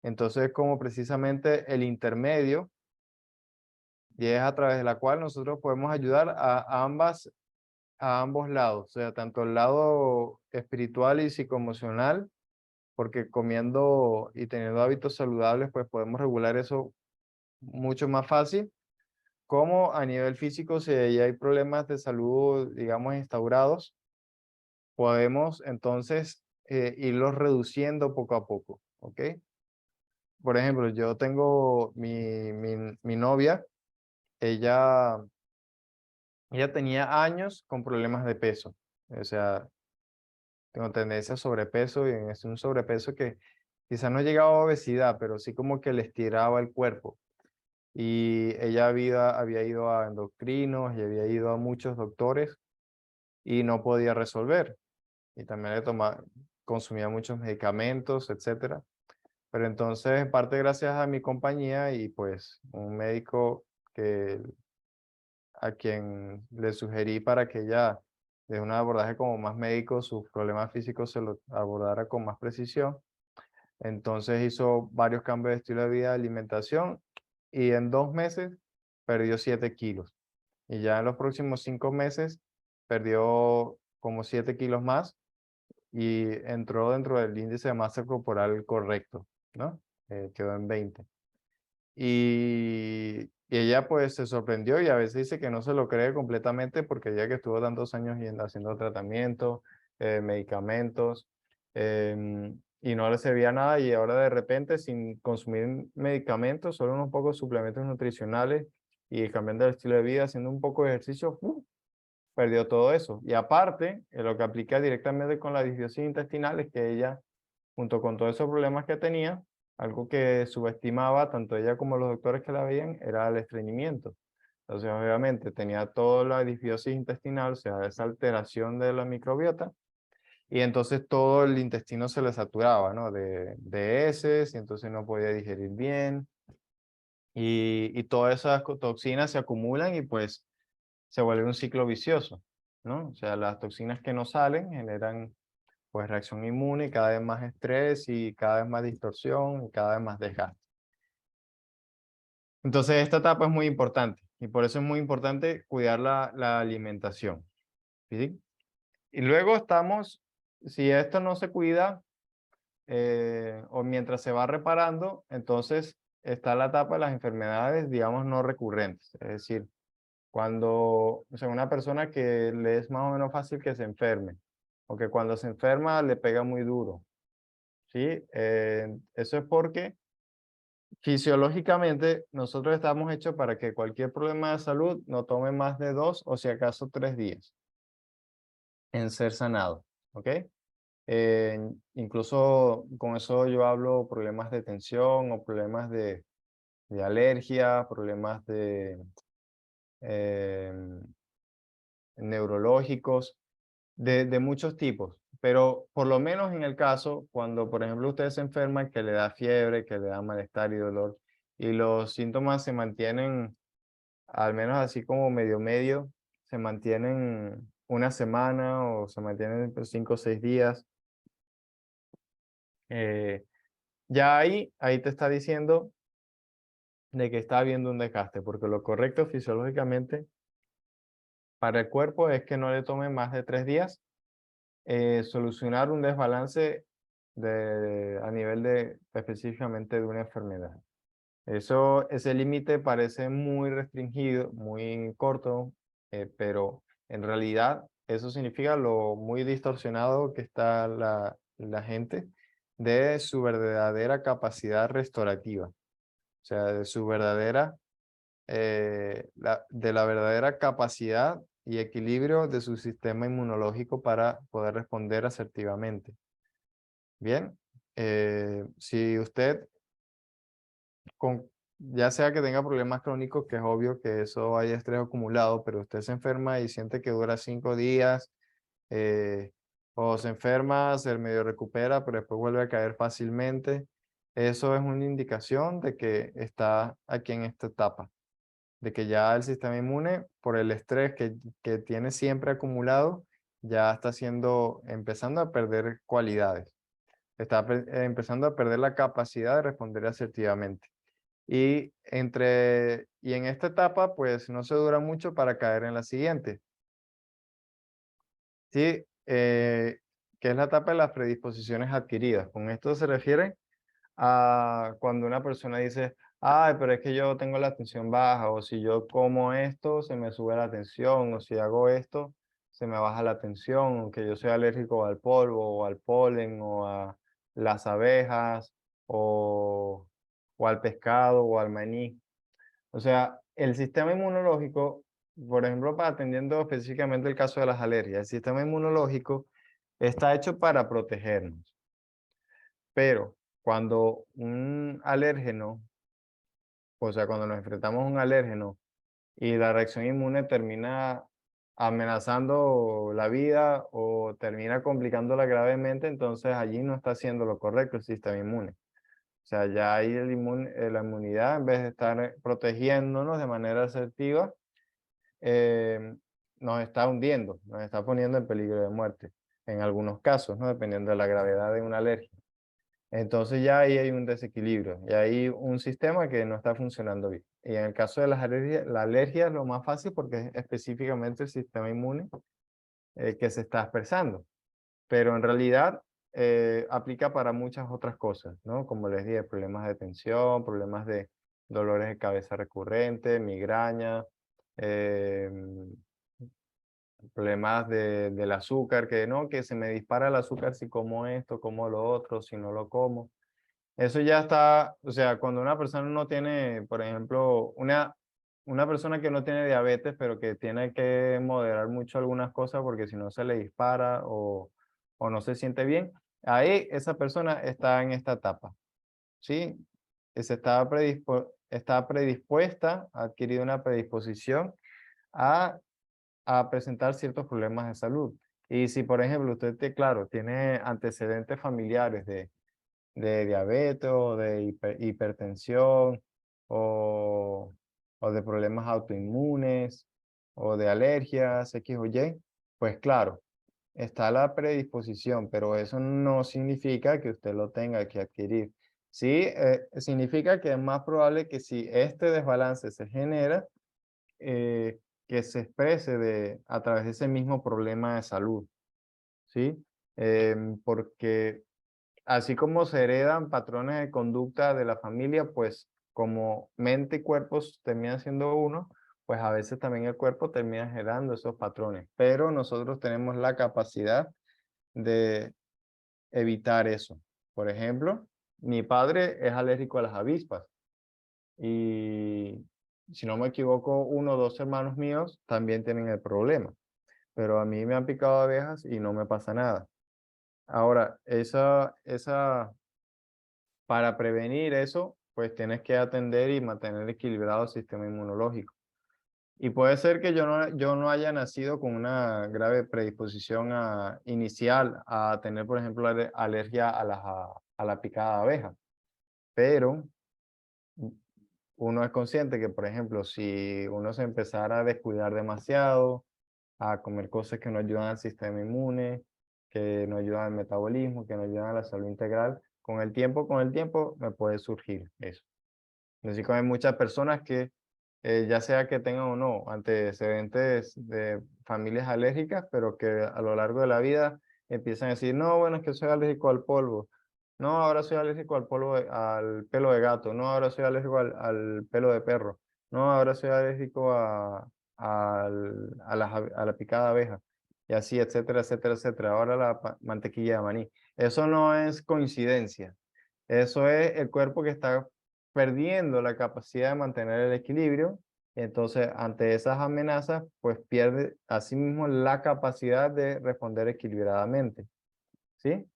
Entonces, como precisamente el intermedio, y es a través de la cual nosotros podemos ayudar a ambos lados, o sea, tanto el lado espiritual y psicoemocional, porque comiendo y teniendo hábitos saludables, pues podemos regular eso mucho más fácil, como a nivel físico, si ya hay problemas de salud, digamos, instaurados, podemos entonces irlos reduciendo poco a poco, ¿ok? Por ejemplo, yo tengo mi novia, ella, ella tenía años con problemas de peso, o sea, tengo tendencia a sobrepeso y es un sobrepeso que quizás no llegaba a obesidad, pero sí como que le estiraba el cuerpo. y ella había ido a endocrinos y había ido a muchos doctores y no podía resolver. Y también consumía muchos medicamentos, etcétera. Pero entonces, en parte gracias a mi compañía y pues un médico que a quien le sugerí para que ella, de un abordaje como más médico, sus problemas físicos se los abordara con más precisión. Entonces hizo varios cambios de estilo de vida, de alimentación, y en 2 meses perdió 7 kilos. Y ya en los próximos 5 meses perdió como 7 kilos más y entró dentro del índice de masa corporal correcto, ¿no? Quedó en 20. Y ella pues se sorprendió y a veces dice que no se lo cree completamente porque ella que estuvo tantos años yendo haciendo tratamiento, medicamentos, y no le servía nada y ahora de repente sin consumir medicamentos, solo unos pocos suplementos nutricionales y cambiando el estilo de vida, haciendo un poco de ejercicio, ¡fu! Perdió todo eso. Y aparte, lo que aplica directamente con la disbiosis intestinal es que ella, junto con todos esos problemas que tenía, algo que subestimaba tanto ella como los doctores que la veían era el estreñimiento. Entonces, obviamente, tenía toda la disbiosis intestinal, o sea, esa alteración de la microbiota, y entonces todo el intestino se le saturaba, ¿no? De heces, y entonces no podía digerir bien, y todas esas toxinas se acumulan y pues se vuelve un ciclo vicioso, ¿no? O sea, las toxinas que no salen generan pues reacción inmune, cada vez más estrés y cada vez más distorsión y cada vez más desgaste. Entonces, esta etapa es muy importante y por eso es muy importante cuidar la alimentación, ¿sí? Y luego estamos, si esto no se cuida o mientras se va reparando, entonces está la etapa de las enfermedades, digamos, no recurrentes, es decir, cuando, o sea, una persona que le es más o menos fácil que se enferme, o que cuando se enferma le pega muy duro, ¿sí? Eso es porque fisiológicamente nosotros estamos hechos para que cualquier problema de salud no tome más de 2 o si acaso 3 días en ser sanado, ¿ok? Incluso con eso yo hablo problemas de tensión o problemas de alergia, problemas em, neurológicos, de muchos tipos, pero por lo menos en el caso, cuando por ejemplo usted se enferma, que le da fiebre, que le da malestar y dolor, y los síntomas se mantienen, al menos así como medio medio, se mantienen una semana o se mantienen por 5 o 6 días, eh, ya ahí te está diciendo de que está habiendo un desgaste, porque lo correcto fisiológicamente para el cuerpo es que no le tome más de 3 días solucionar un desbalance a nivel de específicamente de una enfermedad. Ese límite parece muy restringido, muy corto, pero en realidad eso significa lo muy distorsionado que está la gente de su verdadera capacidad restaurativa, o sea, de su verdadera de la verdadera capacidad y equilibrio de su sistema inmunológico para poder responder asertivamente. Bien, si usted, ya sea que tenga problemas crónicos, que es obvio que eso hay estrés acumulado, pero usted se enferma y siente que dura 5 días, eh, o se enferma, se medio recupera, pero después vuelve a caer fácilmente, eso es una indicación de que está aquí en esta etapa de que ya el sistema inmune, por el estrés que tiene siempre acumulado, ya está empezando a perder cualidades, está empezando a perder la capacidad de responder asertivamente. Y en esta etapa, pues no se dura mucho para caer en la siguiente, ¿sí? Que es la etapa de las predisposiciones adquiridas. Con esto se refiere cuando una persona dice, ay, pero es que yo tengo la tensión baja, o si yo como esto, se me sube la tensión, o si hago esto, se me baja la tensión, o que yo soy alérgico al polvo, o al polen, o a las abejas, o al pescado, o al maní. O sea, el sistema inmunológico, por ejemplo, para atendiendo específicamente el caso de las alergias, el sistema inmunológico está hecho para protegernos. Pero cuando un alérgeno o sea, cuando nos enfrentamos a un alérgeno y la reacción inmune termina amenazando la vida o termina complicándola gravemente, entonces allí no está haciendo lo correcto el sistema inmune. O sea, ya ahí la inmunidad, en vez de estar protegiéndonos de manera asertiva, eh, nos está hundiendo, nos está poniendo en peligro de muerte, en algunos casos, ¿no? Dependiendo de la gravedad de una alergia. Entonces ya ahí hay un desequilibrio, y hay un sistema que no está funcionando bien. Y en el caso de las alergias, la alergia es lo más fácil porque es específicamente el sistema inmune que se está expresando, pero en realidad aplica para muchas otras cosas, ¿no? Como les dije, problemas de tensión, problemas de dolores de cabeza recurrentes, migraña, eh, problemas del azúcar, que no, que se me dispara el azúcar si como esto, como lo otro, si no lo como. Eso ya está, o sea, cuando una persona no tiene, por ejemplo, una persona que no tiene diabetes, pero que tiene que moderar mucho algunas cosas porque si no se le dispara o no se siente bien, ahí esa persona está en esta etapa, ¿sí? Está predispuesta, ha adquirido una predisposición a, a presentar ciertos problemas de salud. Y si, por ejemplo, claro, tiene antecedentes familiares de diabetes o de hipertensión o, o de problemas autoinmunes o de alergias X o Y, pues claro, está la predisposición, pero eso no significa que usted lo tenga que adquirir. Sí, significa que es más probable que si este desbalance se genera, que se exprese a través de ese mismo problema de salud, ¿sí? Porque así como se heredan patrones de conducta de la familia, pues como mente y cuerpos terminan siendo uno, pues a veces también el cuerpo termina generando esos patrones. Pero nosotros tenemos la capacidad de evitar eso. Por ejemplo, mi padre es alérgico a las avispas y si no me equivoco, uno o dos hermanos míos también tienen el problema. Pero a mí me han picado abejas y no me pasa nada. Ahora, para prevenir eso, pues tienes que atender y mantener equilibrado el sistema inmunológico. Y puede ser que yo no haya nacido con una grave predisposición inicial a tener, por ejemplo, alergia a la picada de abeja, pero uno es consciente que, por ejemplo, si uno se empezara a descuidar demasiado, a comer cosas que no ayudan al sistema inmune, que no ayudan al metabolismo, que no ayudan a la salud integral, con el tiempo me puede surgir eso. Así como hay muchas personas que, ya sea que tengan o no antecedentes de familias alérgicas, pero que a lo largo de la vida empiezan a decir, no, bueno, es que soy alérgico al polvo. No, ahora soy alérgico al polvo, al pelo de gato. No, ahora soy alérgico al pelo de perro. No, ahora soy alérgico a la picada de abeja. Y así, etcétera, etcétera, etcétera. Ahora la mantequilla de maní. Eso no es coincidencia. Eso es el cuerpo que está perdiendo la capacidad de mantener el equilibrio. Entonces, ante esas amenazas, pues pierde asimismo la capacidad de responder equilibradamente, ¿sí?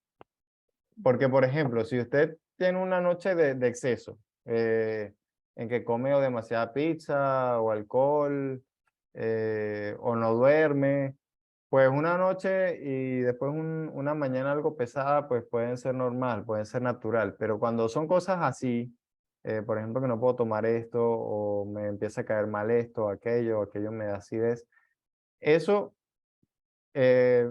Porque, por ejemplo, si usted tiene una noche de exceso, en que come o demasiada pizza o alcohol, o no duerme, pues una noche y después una mañana algo pesada, pues pueden ser normal, pueden ser natural, pero cuando son cosas así, por ejemplo, que no puedo tomar esto o me empieza a caer mal esto, aquello me da acidez, eso eh,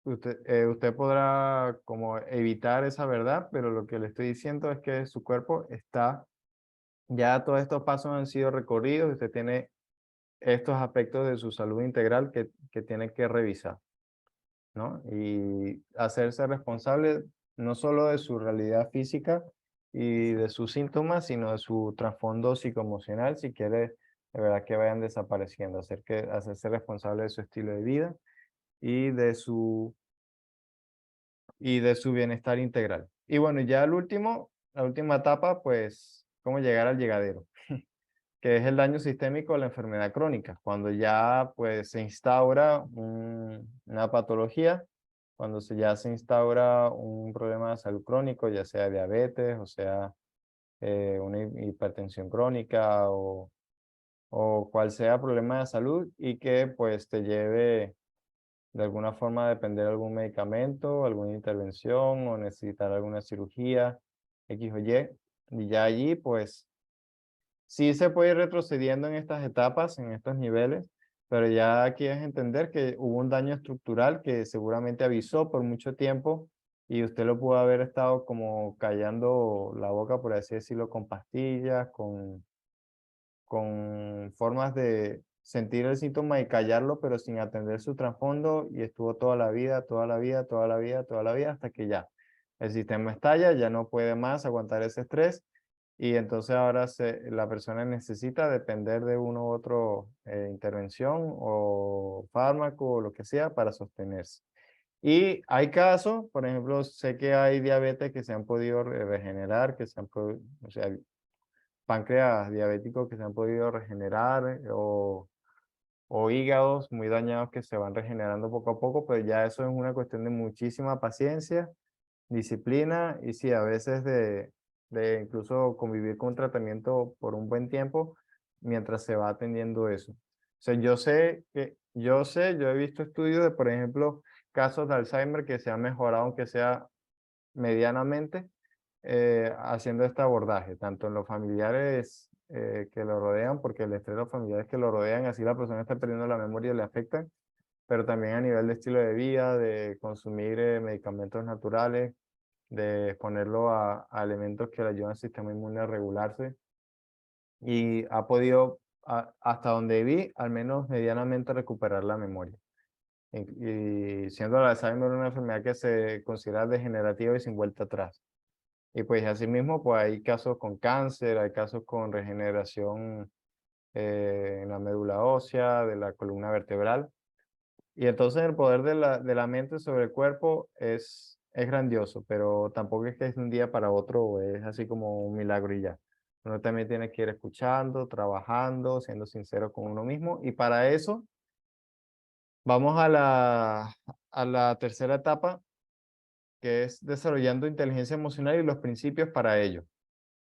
usted podrá como evitar esa verdad, pero lo que le estoy diciendo es que su cuerpo está, ya todos estos pasos han sido recorridos, usted tiene estos aspectos de su salud integral que tiene que revisar, ¿no? Y hacerse responsable no solo de su realidad física y de sus síntomas, sino de su trasfondo psicoemocional, si quiere de verdad que vayan desapareciendo, hacerse responsable de su estilo de vida y de su bienestar integral. Y bueno, ya la última etapa, pues, cómo llegar al llegadero, que es el daño sistémico de la enfermedad crónica, cuando ya pues se instaura una patología, cuando ya se instaura un problema de salud crónico, ya sea diabetes, o sea una hipertensión crónica o cual sea problema de salud y que pues te lleve de alguna forma a depender de algún medicamento, alguna intervención o necesitar alguna cirugía, X o Y. Y ya allí pues sí se puede ir retrocediendo en estas etapas, en estos niveles, pero ya aquí es entender que hubo un daño estructural que seguramente avisó por mucho tiempo y usted lo pudo haber estado como callando la boca, por así decirlo, con pastillas, con formas de sentir el síntoma y callarlo, pero sin atender su trasfondo y estuvo toda la vida, toda la vida, toda la vida, toda la vida, hasta que ya el sistema estalla, ya no puede más aguantar ese estrés y entonces ahora la persona necesita depender de uno u otro intervención o fármaco o lo que sea para sostenerse. Y hay casos, por ejemplo, sé que hay diabetes que se han podido regenerar, que se han, o sea, páncreas diabéticos que se han podido regenerar o hígados muy dañados que se van regenerando poco a poco, pero ya eso es una cuestión de muchísima paciencia, disciplina y sí, a veces de incluso convivir con un tratamiento por un buen tiempo mientras se va atendiendo eso. O sea, yo he visto estudios de, por ejemplo, casos de Alzheimer que se han mejorado, aunque sea medianamente, haciendo este abordaje, tanto en los familiares que lo rodean, porque el estrés de los familiares que lo rodean, así la persona está perdiendo la memoria y le afectan, pero también a nivel de estilo de vida, de consumir medicamentos naturales, de exponerlo a elementos que le ayudan al sistema inmune a regularse. Y ha podido, hasta donde vi, al menos medianamente recuperar la memoria. Y siendo el Alzheimer una enfermedad que se considera degenerativa y sin vuelta atrás. Y pues asimismo, pues hay casos con cáncer, hay casos con regeneración en la médula ósea, de la columna vertebral. Y entonces el poder de la mente sobre el cuerpo es grandioso, pero tampoco es que es de un día para otro, es así como un milagro y ya. Uno también tiene que ir escuchando, trabajando, siendo sincero con uno mismo. Y para eso vamos a la tercera etapa, que es desarrollando inteligencia emocional y los principios para ello.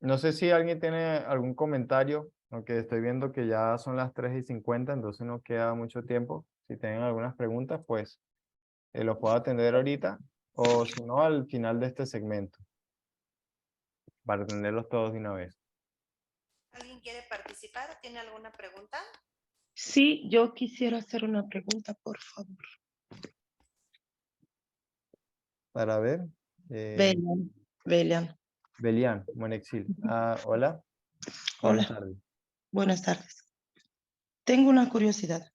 No sé si alguien tiene algún comentario, aunque estoy viendo que ya son las 3:50, entonces no queda mucho tiempo. Si tienen algunas preguntas, pues los puedo atender ahorita o si no, al final de este segmento, para atenderlos todos de una vez. ¿Alguien quiere participar? ¿Tiene alguna pregunta? Sí, yo quisiera hacer una pregunta, por favor. Para ver. Belian. Belian, Monexil. Hola, buenas Hola, tardes. buenas tardes. Tengo una curiosidad.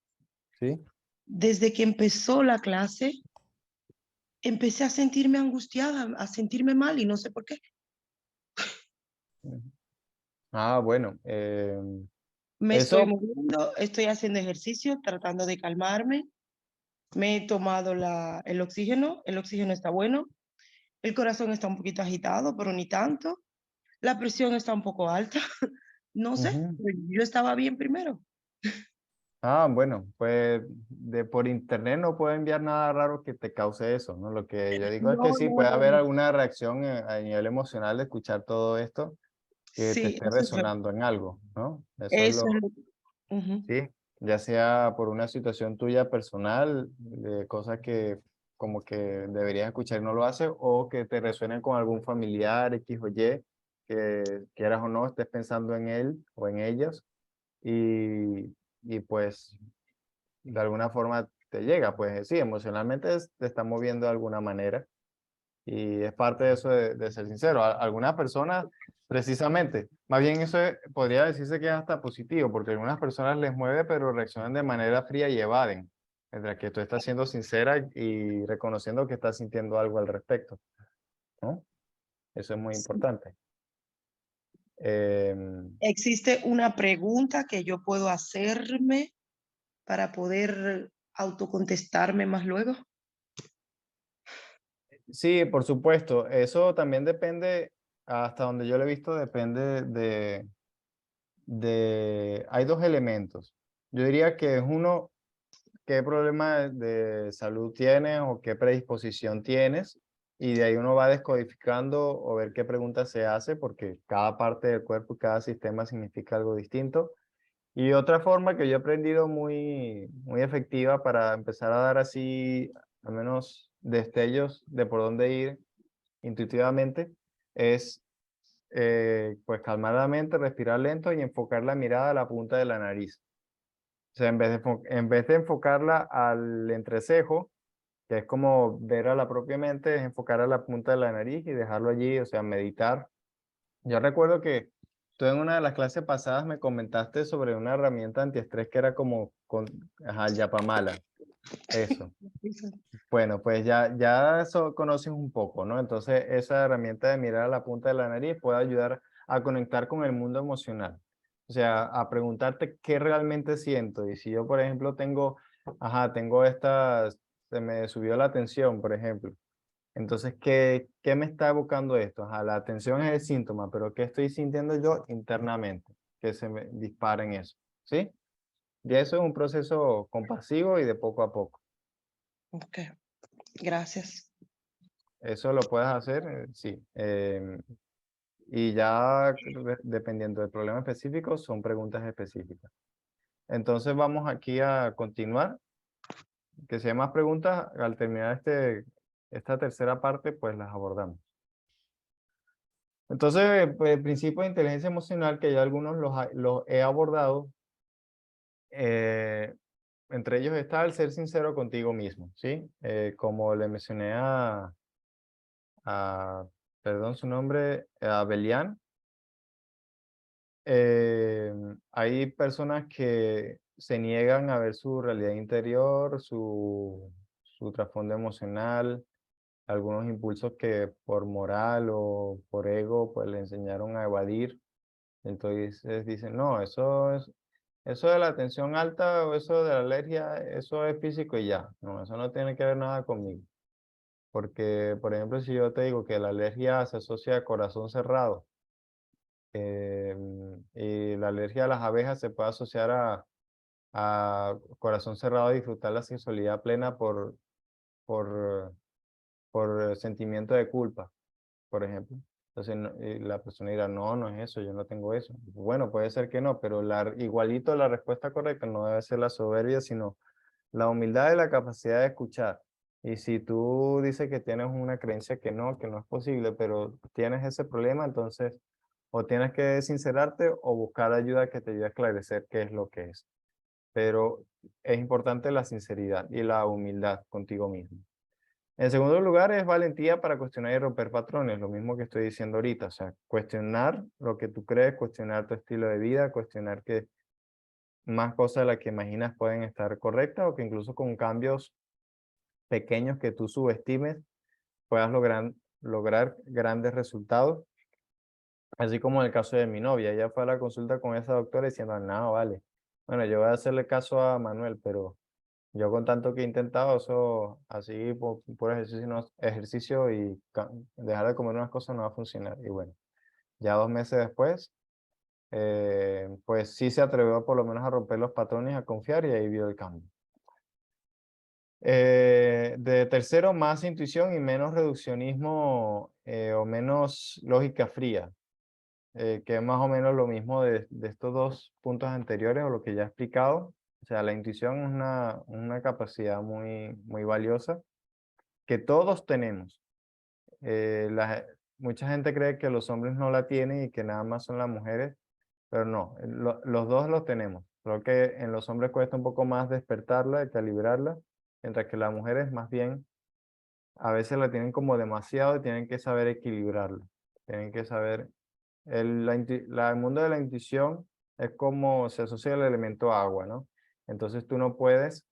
¿Sí? Desde que empezó la clase, empecé a sentirme angustiada, a sentirme mal y no sé por qué. Ujú. Bueno, Me estoy eso, moviendo, estoy haciendo ejercicio, tratando de calmarme. Me he tomado el oxígeno está bueno. El corazón está un poquito agitado, pero ni tanto. La presión está un poco alta. No sé, ujú. pero yo estaba bien primero. Bueno, pues por internet no puedo enviar nada raro que te cause eso, ¿no? Lo que yo digo es que No, sí, no, puede no, haber no. alguna reacción a nivel emocional de escuchar todo esto que te Sí, esté resonando en algo, ¿no? Eso es eso lo, es ujú. sí, ya sea por una situación tuya personal, de cosas que como que deberías escuchar y no lo haces, o que te resuenen con algún familiar X o Y, que quieras o no estés pensando en él o en ellos, y pues de alguna forma te llega, pues sí, emocionalmente te está moviendo de alguna manera. Y es parte de eso de ser sincero. Algunas personas, precisamente, más bien eso podría decirse que es hasta positivo, porque a algunas personas les mueve, pero reaccionan de manera fría y evaden. Mientras que tú estás siendo sincera y reconociendo que estás sintiendo algo al respecto, ¿no? Eso es muy Sí. importante. Em, ¿Existe una pregunta que yo puedo hacerme para poder autocontestarme más luego? sí, por supuesto. Eso también depende, hasta donde yo lo he visto, depende hay dos elementos. Yo diría que es uno, qué problema de salud tienes o qué predisposición tienes y de ahí uno va descodificando o ver qué preguntas se hace, porque cada parte del cuerpo y cada sistema significa algo distinto. Y otra forma que yo he aprendido muy efectiva para empezar a dar así, al menos destellos de por dónde ir intuitivamente, es pues calmar la mente, respirar lento y enfocar la mirada a la punta de la nariz. O sea, en vez de enfocarla al entrecejo, que es como ver a la propia mente, es enfocar a la punta de la nariz y dejarlo allí, o sea, meditar. Yo recuerdo que tú en una de las clases pasadas me comentaste sobre una herramienta antiestrés que era como con, ajá, el Yapamala, eso. Bueno, pues ya eso conoces un poco, ¿no? Entonces, esa herramienta de mirar a la punta de la nariz puede ayudar a conectar con el mundo emocional. O sea, a preguntarte qué realmente siento. Y si yo, por ejemplo, tengo se me subió la tensión, por ejemplo. Entonces, ¿qué me está evocando esto? Ajá, la tensión es el síntoma, pero ¿qué estoy sintiendo yo internamente? Que se me dispara en eso, ¿sí? Y eso es un proceso compasivo y de poco a poco. Ok, gracias. Eso lo puedes hacer, sí. Y ya dependiendo del problema específico, son preguntas específicas. Entonces vamos aquí a continuar. Que si hay más preguntas, al terminar esta tercera parte, pues las abordamos. Entonces, pues, el principio de inteligencia emocional, que ya algunos los he abordado, eh, entre ellos está el ser sincero contigo mismo, ¿sí? Como le mencioné a, perdón su nombre, a Belian, hay personas que se niegan a ver su realidad interior, su trasfondo emocional, algunos impulsos que por moral o por ego, pues le enseñaron a evadir. Entonces dicen, no, eso de la tensión alta o eso de la alergia, eso es físico y ya. No, eso no tiene que ver nada conmigo. Porque, por ejemplo, si yo te digo que la alergia se asocia a corazón cerrado, y la alergia a las abejas se puede asociar a corazón cerrado y disfrutar la sexualidad plena por, por sentimiento de culpa, por ejemplo. Entonces y la persona dirá, no, no es eso, yo no tengo eso. Bueno, puede ser que no, pero igualito la respuesta correcta no debe ser la soberbia, sino la humildad y la capacidad de escuchar. Y si tú dices que tienes una creencia que no es posible, pero tienes ese problema, entonces o tienes que sincerarte o buscar ayuda que te ayude a esclarecer qué es lo que es. Pero es importante la sinceridad y la humildad contigo mismo. En segundo lugar, es valentía para cuestionar y romper patrones, lo mismo que estoy diciendo ahorita, o sea, cuestionar lo que tú crees, cuestionar tu estilo de vida, cuestionar que más cosas de las que imaginas pueden estar correctas o que incluso con cambios pequeños que tú subestimes puedas lograr grandes resultados. Así como en el caso de mi novia, ella fue a la consulta con esa doctora diciendo, no, vale, bueno, yo voy a hacerle caso a Manuel, pero yo con tanto que he intentado eso, así por ejercicio, ejercicio y dejar de comer unas cosas no va a funcionar. Y bueno, ya 2 meses después, pues sí se atrevió por lo menos a romper los patrones, a confiar y ahí vio el cambio. De tercero, más intuición y menos reduccionismo o menos lógica fría, que es más o menos lo mismo de estos dos puntos anteriores o lo que ya he explicado. O sea, la intuición es una capacidad muy valiosa que todos tenemos. Mucha gente cree que los hombres no la tienen y que nada más son las mujeres, pero no, los dos los tenemos. Creo que en los hombres cuesta un poco más despertarla, calibrarla, mientras que las mujeres más bien a veces la tienen como demasiado y tienen que saber equilibrarla. Tienen que saber, el mundo de la intuición es como se asocia al elemento agua, ¿no? Entonces tú no puedes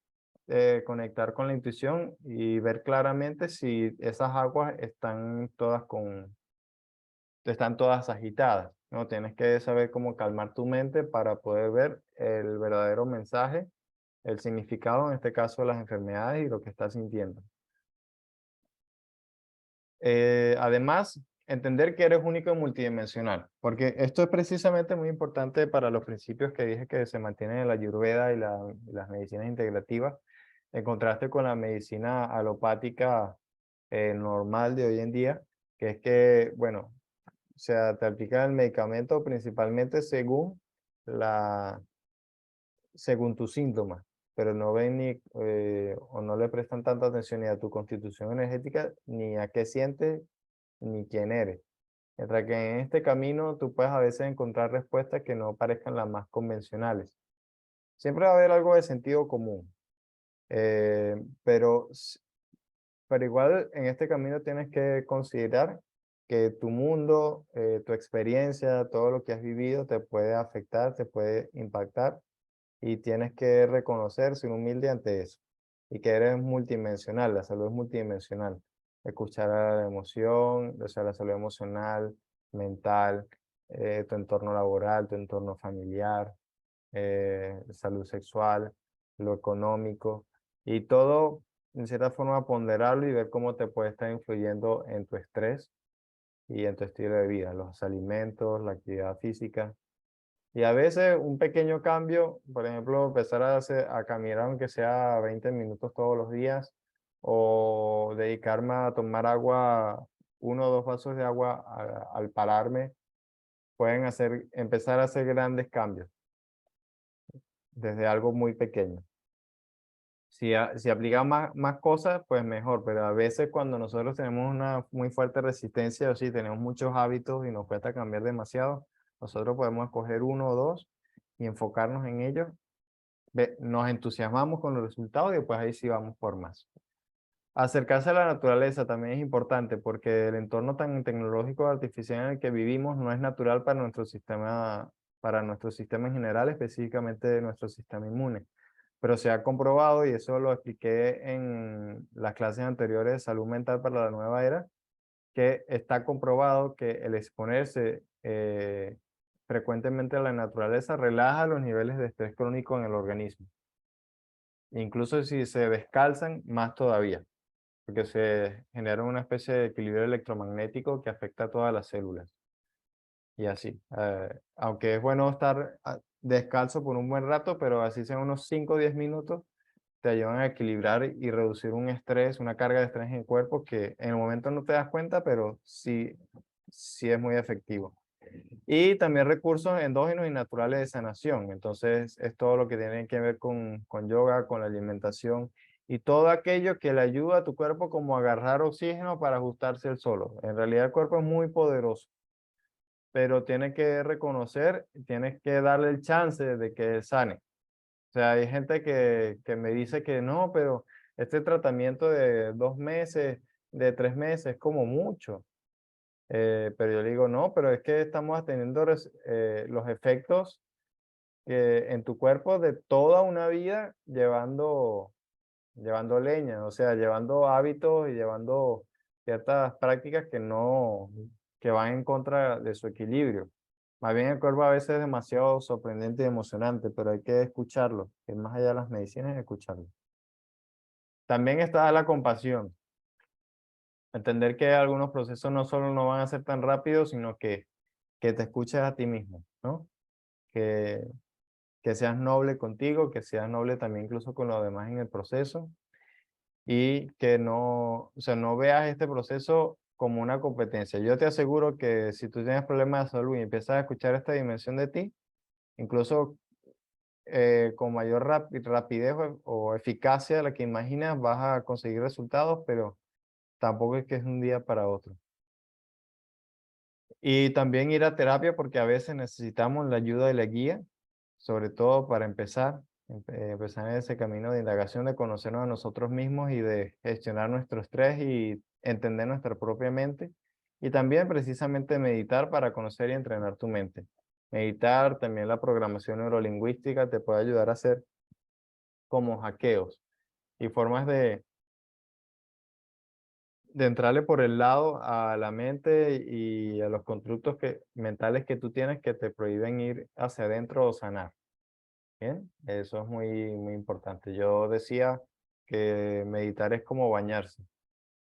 conectar con la intuición y ver claramente si esas aguas están todas agitadas, ¿no? Tienes que saber cómo calmar tu mente para poder ver el verdadero mensaje, el significado, en este caso, de las enfermedades y lo que estás sintiendo. Además, entender que eres único y multidimensional, porque esto es precisamente muy importante para los principios que dije que se mantienen en la Ayurveda y las medicinas integrativas, en contraste con la medicina alopática normal de hoy en día, que es que, bueno, o sea, te aplican el medicamento principalmente según tus síntomas, pero no ven o no le prestan tanta atención ni a tu constitución energética, ni a qué sientes, ni quién eres. Mientras que en este camino tú puedes a veces encontrar respuestas que no parezcan las más convencionales. Siempre va a haber algo de sentido común, eh, pero, s- pero igual en este camino tienes que considerar que tu mundo, tu experiencia, todo lo que has vivido te puede afectar, te puede impactar y tienes que reconocer, ser humilde ante eso. Y que eres multidimensional, la salud es multidimensional. Escuchar a la emoción, o sea, la salud emocional, mental, tu entorno laboral, tu entorno familiar, salud sexual, lo económico, y todo, en cierta forma, ponderarlo y ver cómo te puede estar influyendo en tu estrés y en tu estilo de vida, los alimentos, la actividad física. Y a veces un pequeño cambio, por ejemplo, empezar a caminar aunque sea 20 minutos todos los días, o dedicarme a tomar agua, 1 o 2 vasos de agua al pararme, pueden empezar a hacer grandes cambios desde algo muy pequeño. Si aplican más cosas, pues mejor, pero a veces cuando nosotros tenemos una muy fuerte resistencia o si tenemos muchos hábitos y nos cuesta cambiar demasiado, nosotros podemos escoger 1 o 2 y enfocarnos en ellos. Nos entusiasmamos con los resultados y después ahí sí vamos por más. Acercarse a la naturaleza también es importante porque el entorno tan tecnológico artificial en el que vivimos no es natural para nuestro sistema en general, específicamente nuestro sistema inmune. Pero se ha comprobado, y eso lo expliqué en las clases anteriores de salud mental para la nueva era, que está comprobado que el exponerse frecuentemente a la naturaleza relaja los niveles de estrés crónico en el organismo. Incluso si se descalzan, más todavía, porque se genera una especie de equilibrio electromagnético que afecta a todas las células. Y así, aunque es bueno estar descalzo por un buen rato, pero así sean unos 5 o 10 minutos, te ayudan a equilibrar y reducir un estrés, una carga de estrés en el cuerpo que en el momento no te das cuenta, pero sí es muy efectivo. Y también recursos endógenos y naturales de sanación. Entonces, es todo lo que tiene que ver con yoga, con la alimentación y todo aquello que le ayuda a tu cuerpo como a agarrar oxígeno para ajustarse el solo. En realidad, el cuerpo es muy poderoso, pero tienes que reconocer, tienes que darle el chance de que sane. O sea, hay gente que me dice que no, pero este tratamiento de 2 meses, de 3 meses, es como mucho. Pero yo le digo, no, pero es que estamos teniendo los efectos en tu cuerpo de toda una vida llevando leña, o sea, llevando hábitos y llevando ciertas prácticas que van en contra de su equilibrio. Más bien el cuerpo a veces es demasiado sorprendente y emocionante, pero hay que escucharlo, que más allá de las medicinas, escucharlo. También está la compasión. Entender que algunos procesos no solo no van a ser tan rápidos, sino que te escuches a ti mismo, ¿no? Que, que seas noble contigo, que seas noble también incluso con los demás en el proceso y que no, o sea, no veas este proceso como una competencia. Yo te aseguro que si tú tienes problemas de salud y empiezas a escuchar esta dimensión de ti, incluso con mayor rapidez o eficacia de la que imaginas, vas a conseguir resultados, pero tampoco es que es un día para otro. Y también ir a terapia porque a veces necesitamos la ayuda de la guía, sobre todo para empezar en ese camino de indagación, de conocernos a nosotros mismos y de gestionar nuestro estrés y entender nuestra propia mente. Y también precisamente meditar para conocer y entrenar tu mente. Meditar, también la programación neurolingüística te puede ayudar a hacer como hackeos y formas de entrarle por el lado a la mente y a los constructos mentales que tú tienes que te prohíben ir hacia adentro o sanar. Bien, eso es muy importante. Yo decía que meditar es como bañarse,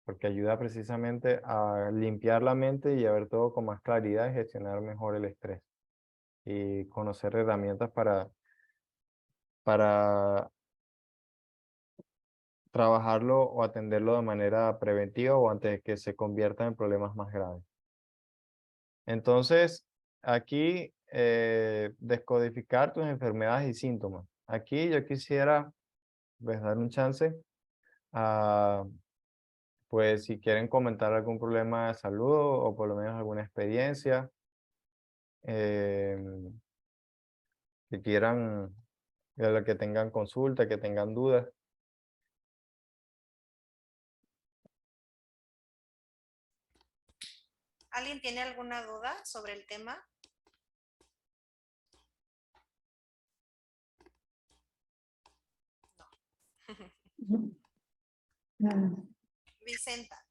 porque ayuda precisamente a limpiar la mente y a ver todo con más claridad y gestionar mejor el estrés y conocer herramientas para trabajarlo o atenderlo de manera preventiva o antes de que se convierta en problemas más graves. Entonces, aquí descodificar tus enfermedades y síntomas. Aquí yo quisiera pues, dar un chance a, pues si quieren comentar algún problema de salud o por lo menos alguna experiencia em, que quieran, de la que tengan consulta, que tengan dudas. ¿Alguien tiene alguna duda sobre el tema? Vicenta.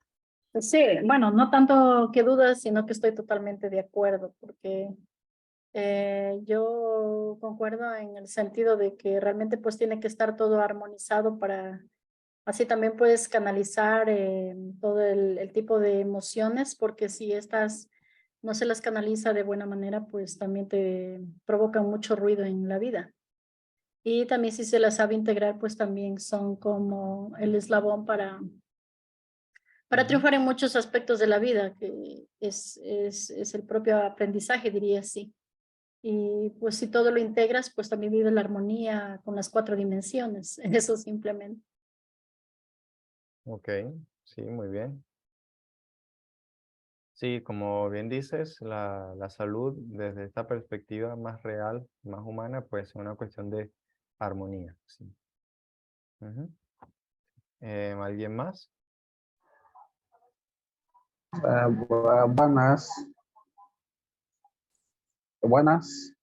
Pues sí, bueno, no tanto que dudas, sino que estoy totalmente de acuerdo, porque yo concuerdo en el sentido de que realmente pues tiene que estar todo armonizado para así también puedes canalizar todo el tipo de emociones, porque si estas no se las canaliza de buena manera, pues también te provocan mucho ruido en la vida. Y también si se las sabe integrar, pues también son como el eslabón para triunfar en muchos aspectos de la vida, que es el propio aprendizaje, diría así. Y pues si todo lo integras, pues también vive la armonía con las 4 dimensiones, eso simplemente. Ok, sí, muy bien. Sí, como bien dices, la salud desde esta perspectiva más real, más humana, pues es una cuestión de armonía. Sí. Ujú. ¿Alguien más? Buenas, buenas.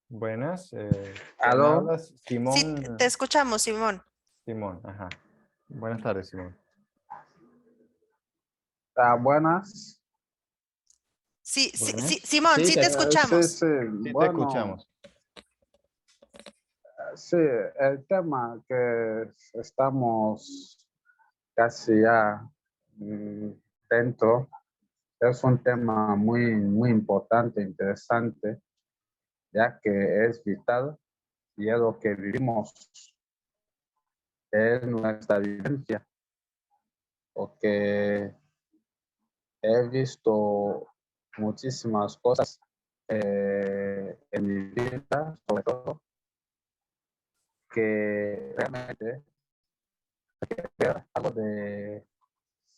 Buenas. ¿Quién Aló, hablas? Sí, Simón. te escuchamos, Simón. Simón, ajá. Buenas tardes, Simón. buenas. Sí, Buenas. Simón, Sí, sí te Sí, escuchamos. sí te bueno, escuchamos. sí, el tema que estamos casi ya mm, dentro es un tema muy importante, interesante, ya que es vital y es lo que vivimos, es nuestra vivencia, porque he visto muchísimas cosas en mi vida, sobre todo, que realmente algo de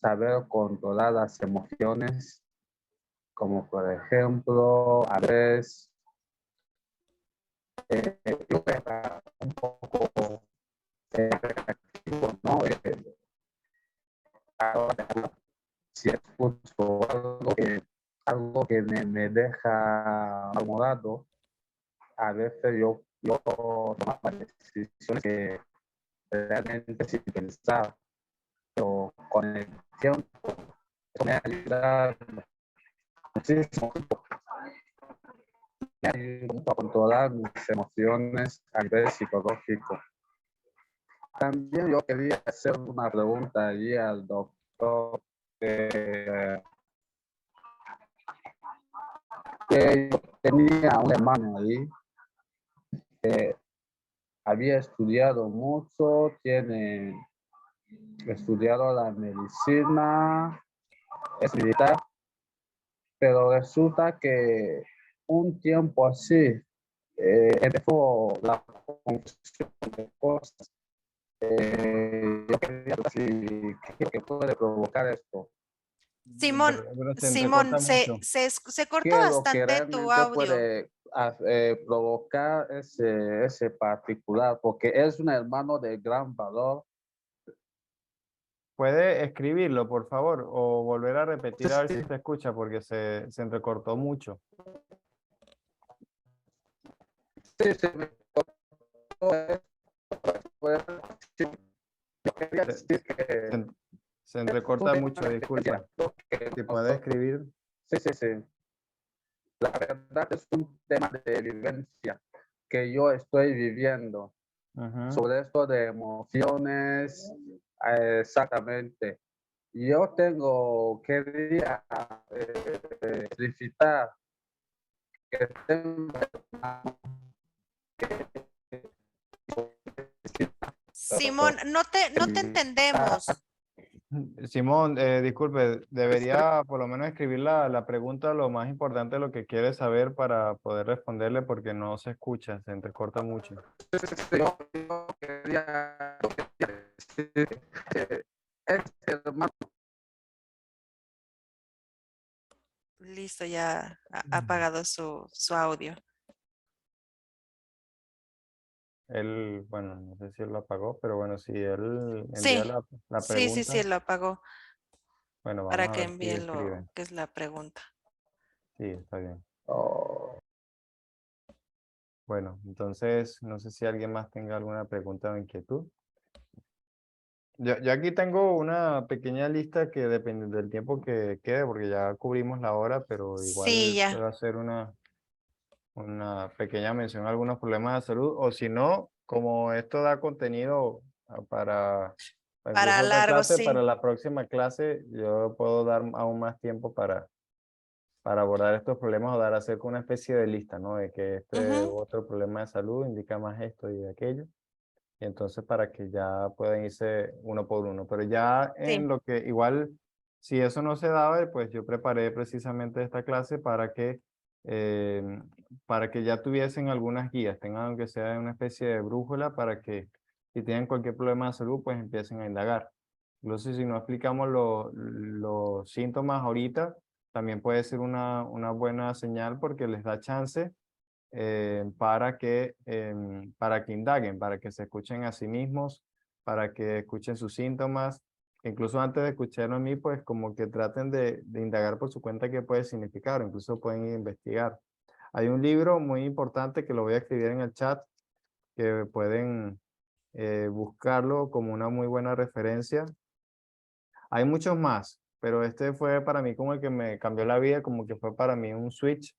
saber controlar las emociones, como por ejemplo, a veces yo era un poco reactivo, ¿no? Ahora, si escucho algo que me deja malhumorado, a veces yo tomaba decisiones que realmente sin pensar, pero con el tiempo me ayuda muchísimo, me ayuda a controlar mis emociones a nivel psicológico. También yo quería hacer una pregunta allí al doctor, que yo tenía un hermano ahí que había estudiado mucho, tiene estudiado la medicina, es militar, pero resulta que un tiempo así empezó la confusión de cosas. Yo quería saber qué puede provocar esto. Simón, Pero se Simón, entrecorta mucho. se cortó ¿Qué es lo que bastante tu realmente audio. puede provocar ese particular? Porque es un hermano de gran valor. ¿Puede escribirlo, por favor? O volver a Sí, repetir a ver sí, si se escucha porque se entrecortó mucho. sí, sí, me tocó pues, sí, yo quería Se, decir que se, se es un entrecorta tema mucho, de disculpa. lo que Si puede nosotros, escribir. sí, sí, sí. La verdad es un tema de vivencia que yo estoy viviendo Ujú. sobre esto de emociones, exactamente. Yo quería felicitar que tengo Simón, no te entendemos. Simón, disculpe, debería por lo menos escribir la pregunta, lo más importante, lo que quiere saber para poder responderle, porque no se escucha, se entrecorta mucho. Yo quería decir que hermano, Listo, ya ha apagado su audio. Él, bueno, no sé si él lo apagó, pero bueno, si él envía Sí, la sí, pregunta, lo apagó bueno, vamos para a que ver si envíe lo escribe. que es la pregunta. Sí, está bien. oh, Bueno, entonces, no sé si alguien más tenga alguna pregunta o inquietud. Yo aquí tengo una pequeña lista que depende del tiempo que quede, porque ya cubrimos la hora, pero Sí, igual ya. puedo hacer una pequeña mención a algunos problemas de salud, o si no, como esto da contenido para incluso Para otra largo, clase, para sí. la próxima clase, yo puedo dar aún más tiempo para abordar estos problemas o dar hacer una especie de lista, ¿no? De que este Ujú, otro problema de salud indica más esto y aquello. Y entonces para que ya puedan irse uno por uno. Pero ya en sí. lo que igual, si eso no se daba, pues yo preparé precisamente esta clase para que ya tuviesen algunas guías, tengan aunque sea una especie de brújula para que si tienen cualquier problema de salud, pues empiecen a indagar. Incluso si no explicamos los síntomas ahorita, también puede ser una buena señal porque les da chance para que indaguen, para que se escuchen a sí mismos, para que escuchen sus síntomas. Incluso antes de escucharlo a mí, pues como que traten de indagar por su cuenta qué puede significar, o incluso pueden ir a investigar. Hay un libro muy importante que lo voy a escribir en el chat, que pueden buscarlo como una muy buena referencia. Hay muchos más, pero este fue para mí como el que me cambió la vida, como que fue para mí un switch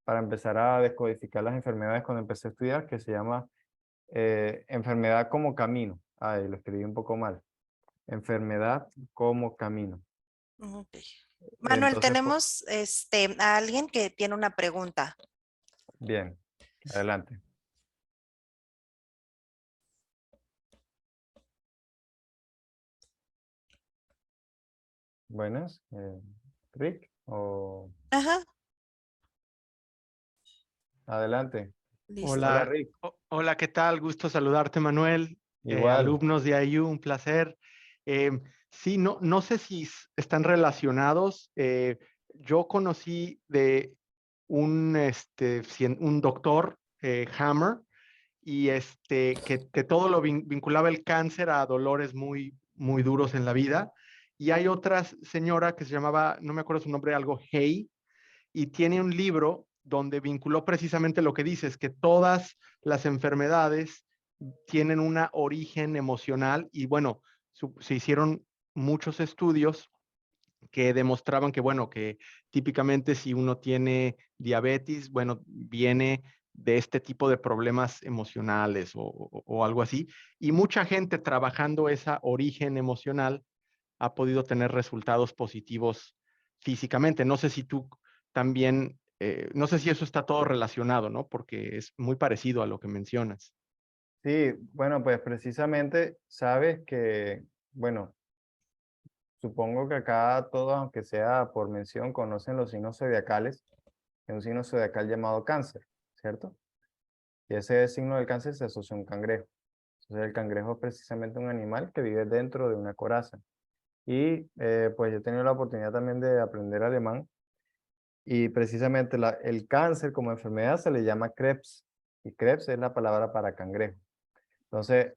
para empezar a descodificar las enfermedades cuando empecé a estudiar, que se llama Enfermedad como Camino. Ay, lo escribí un poco mal. Enfermedad como Camino. Ok. Manuel, Entonces, tenemos a alguien que tiene una pregunta. bien, adelante. Buenas, Rick, o Ajá, adelante. listo. Hola, Hola, Rick. hola, ¿qué tal? Gusto saludarte, Manuel. Igual. Alumnos de IU, un placer. Sí, no sé si están relacionados. Yo conocí de un doctor, Hammer, y que todo lo vinculaba el cáncer a dolores muy, muy duros en la vida. Y hay otra señora que se llamaba, no me acuerdo su nombre, algo Hay, y tiene un libro donde vinculó precisamente lo que dices, que todas las enfermedades tienen un origen emocional y bueno, se hicieron muchos estudios que demostraban que, bueno, que típicamente si uno tiene diabetes, bueno, viene de este tipo de problemas emocionales o algo así. Y mucha gente trabajando ese origen emocional ha podido tener resultados positivos físicamente. No sé si tú también, no sé si eso está todo relacionado, ¿no? Porque es muy parecido a lo que mencionas. Sí, bueno, pues precisamente sabes que, bueno, supongo que acá todos, aunque sea por mención, conocen los signos zodiacales. Hay un signo zodiacal llamado cáncer, ¿cierto? Y ese signo del cáncer se asocia a un cangrejo. Entonces el cangrejo es precisamente un animal que vive dentro de una coraza. Y pues yo he tenido la oportunidad también de aprender alemán y precisamente el cáncer como enfermedad se le llama Krebs y Krebs es la palabra para cangrejo. Entonces,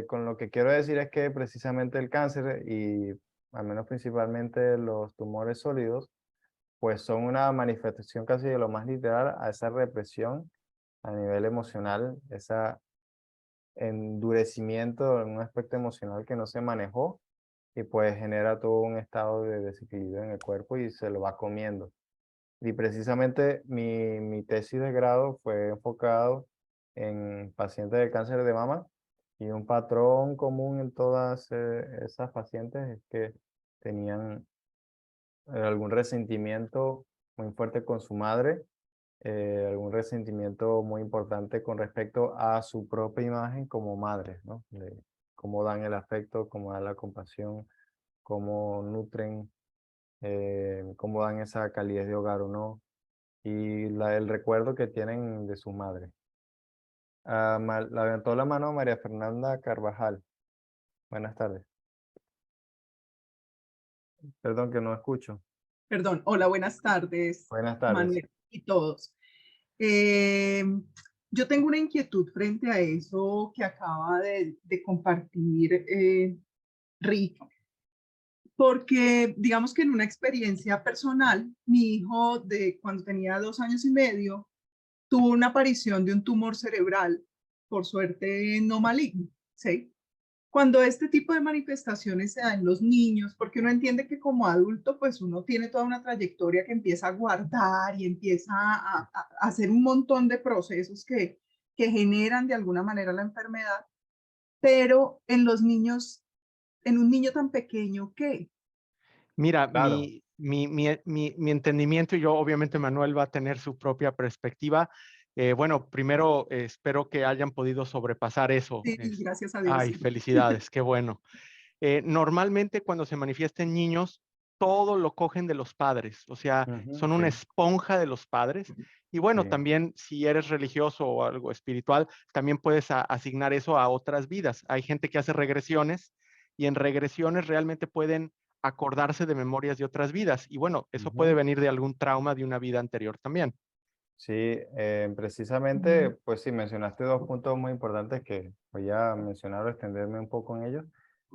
con lo que quiero decir es que precisamente el cáncer y al menos principalmente los tumores sólidos, pues son una manifestación casi de lo más literal a esa represión a nivel emocional, ese endurecimiento en un aspecto emocional que no se manejó y pues genera todo un estado de desequilibrio en el cuerpo y se lo va comiendo. Y precisamente mi tesis de grado fue enfocado en pacientes de cáncer de mama y un patrón común en todas esas pacientes es que tenían algún resentimiento muy fuerte con su madre, algún resentimiento muy importante con respecto a su propia imagen como madre, ¿no? cómo dan el afecto, cómo dan la compasión, cómo nutren, cómo dan esa calidez de hogar o no, y el recuerdo que tienen de su madre. Levantó la mano María Fernanda Carvajal. Buenas tardes. Perdón que no escucho. Perdón, hola, buenas tardes, Buenas tardes. Manuel y todos. Eh, yo tengo una inquietud frente a eso que acaba de compartir Rick, porque digamos que en una experiencia personal, mi hijo de cuando tenía 2 años y medio tuvo una aparición de un tumor cerebral, por suerte no maligno, ¿sí? Cuando este tipo de manifestaciones se dan en los niños, porque uno entiende que como adulto, pues uno tiene toda una trayectoria que empieza a guardar y empieza a hacer un montón de procesos que generan de alguna manera la enfermedad, pero en los niños, en un niño tan pequeño, ¿qué? Mira, Claro. mi entendimiento, y yo obviamente Manuel va a tener su propia perspectiva. Bueno, primero espero que hayan podido sobrepasar eso. Sí, gracias a Dios. Ay, felicidades, qué bueno. Normalmente cuando se manifiesta en niños, todo lo cogen de los padres, o sea, Ujú, son una sí, esponja de los padres. Y bueno, sí. también si eres religioso o algo espiritual, también puedes asignar eso a otras vidas. Hay gente que hace regresiones y en regresiones realmente pueden acordarse de memorias de otras vidas. Y bueno, eso puede Ujú. venir de algún trauma de una vida anterior también. Sí, precisamente, pues sí, mencionaste dos puntos muy importantes que voy a mencionar o extenderme un poco en ellos.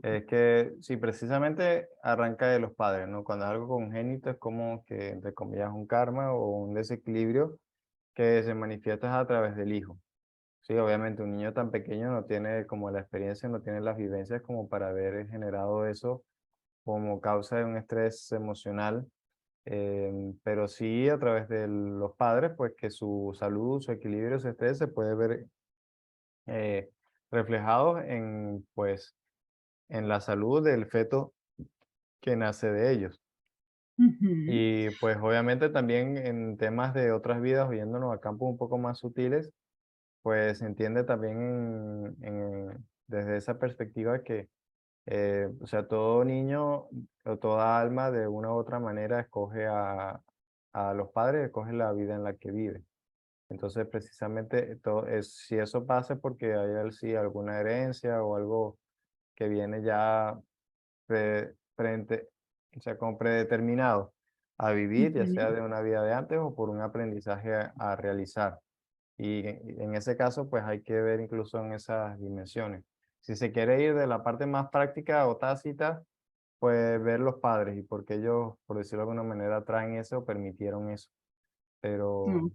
Es que sí, precisamente arranca de los padres, ¿no? Cuando es algo congénito es como que, entre comillas, un karma o un desequilibrio que se manifiesta a través del hijo. Sí, obviamente un niño tan pequeño no tiene como la experiencia, no tiene las vivencias como para haber generado eso como causa de un estrés emocional, pero sí a través de los padres, pues que su salud, su equilibrio, su estrés se puede ver eh, reflejado en, pues, en la salud del feto que nace de ellos. Ujú, Y pues obviamente también en temas de otras vidas, oyéndonos a campos un poco más sutiles, pues se entiende también desde esa perspectiva que o sea, todo niño o toda alma de una u otra manera escoge a los padres, escoge la vida en la que vive. Entonces, precisamente, si eso pasa es porque hay sí alguna herencia o algo que viene ya frente, o sea, como predeterminado a vivir, ya sea ujú. de una vida de antes o por un aprendizaje a realizar. Y en ese caso, pues hay que ver incluso en esas dimensiones. Si se quiere ir de la parte más práctica o tácita, pues ver los padres y por qué ellos, por decirlo de alguna manera, traen eso o permitieron eso. Pero Ok,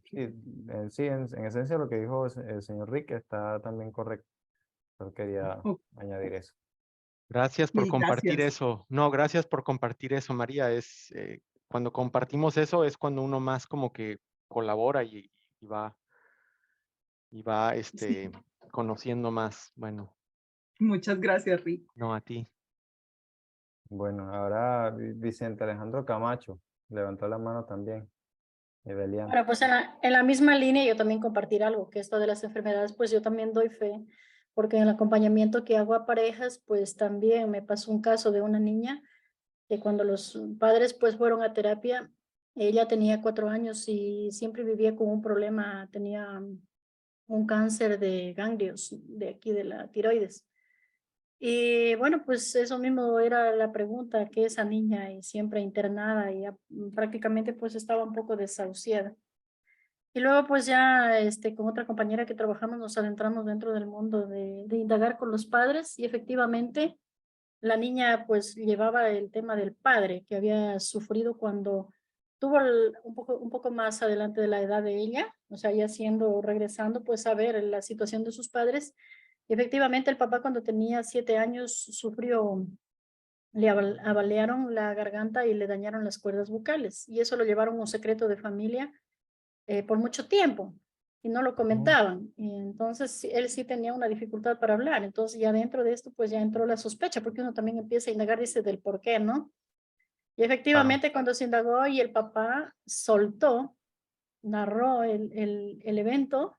sí, en esencia lo que dijo el señor Rick está también correcto. Yo quería ok, añadir eso. Gracias por compartir gracias. eso. No, gracias por compartir eso, María. Cuando compartimos eso es cuando uno más como que colabora y va, Sí, conociendo más. Bueno, muchas gracias, Rick. no a ti. Bueno, ahora Vicente Alejandro Camacho levantó la mano también. Y Belian. Bueno, pues en la misma línea yo también compartir algo, que esto de las enfermedades, pues yo también doy fe, porque en el acompañamiento que hago a parejas, pues también me pasó un caso de una niña que cuando los padres pues fueron a terapia, ella tenía 4 años y siempre vivía con un problema, tenía un cáncer de ganglios de aquí de la tiroides. Y bueno, pues eso mismo era la pregunta, que esa niña y siempre internada y prácticamente pues estaba un poco desahuciada. Y luego pues ya con otra compañera que trabajamos nos adentramos dentro del mundo de indagar con los padres y efectivamente la niña pues llevaba el tema del padre que había sufrido cuando tuvo un poco más adelante de la edad de ella, o sea, ya siendo, regresando pues a ver la situación de sus padres. Y efectivamente el papá cuando tenía 7 años sufrió, le abalearon la garganta y le dañaron las cuerdas vocales y eso lo llevaron a un secreto de familia por mucho tiempo y no lo Ujú. comentaban. Y entonces él sí tenía una dificultad para hablar. Entonces ya dentro de esto pues ya entró la sospecha porque uno también empieza a indagar, dice, del por qué, ¿no? Y Claro. efectivamente cuando se indagó y el papá soltó, narró el evento,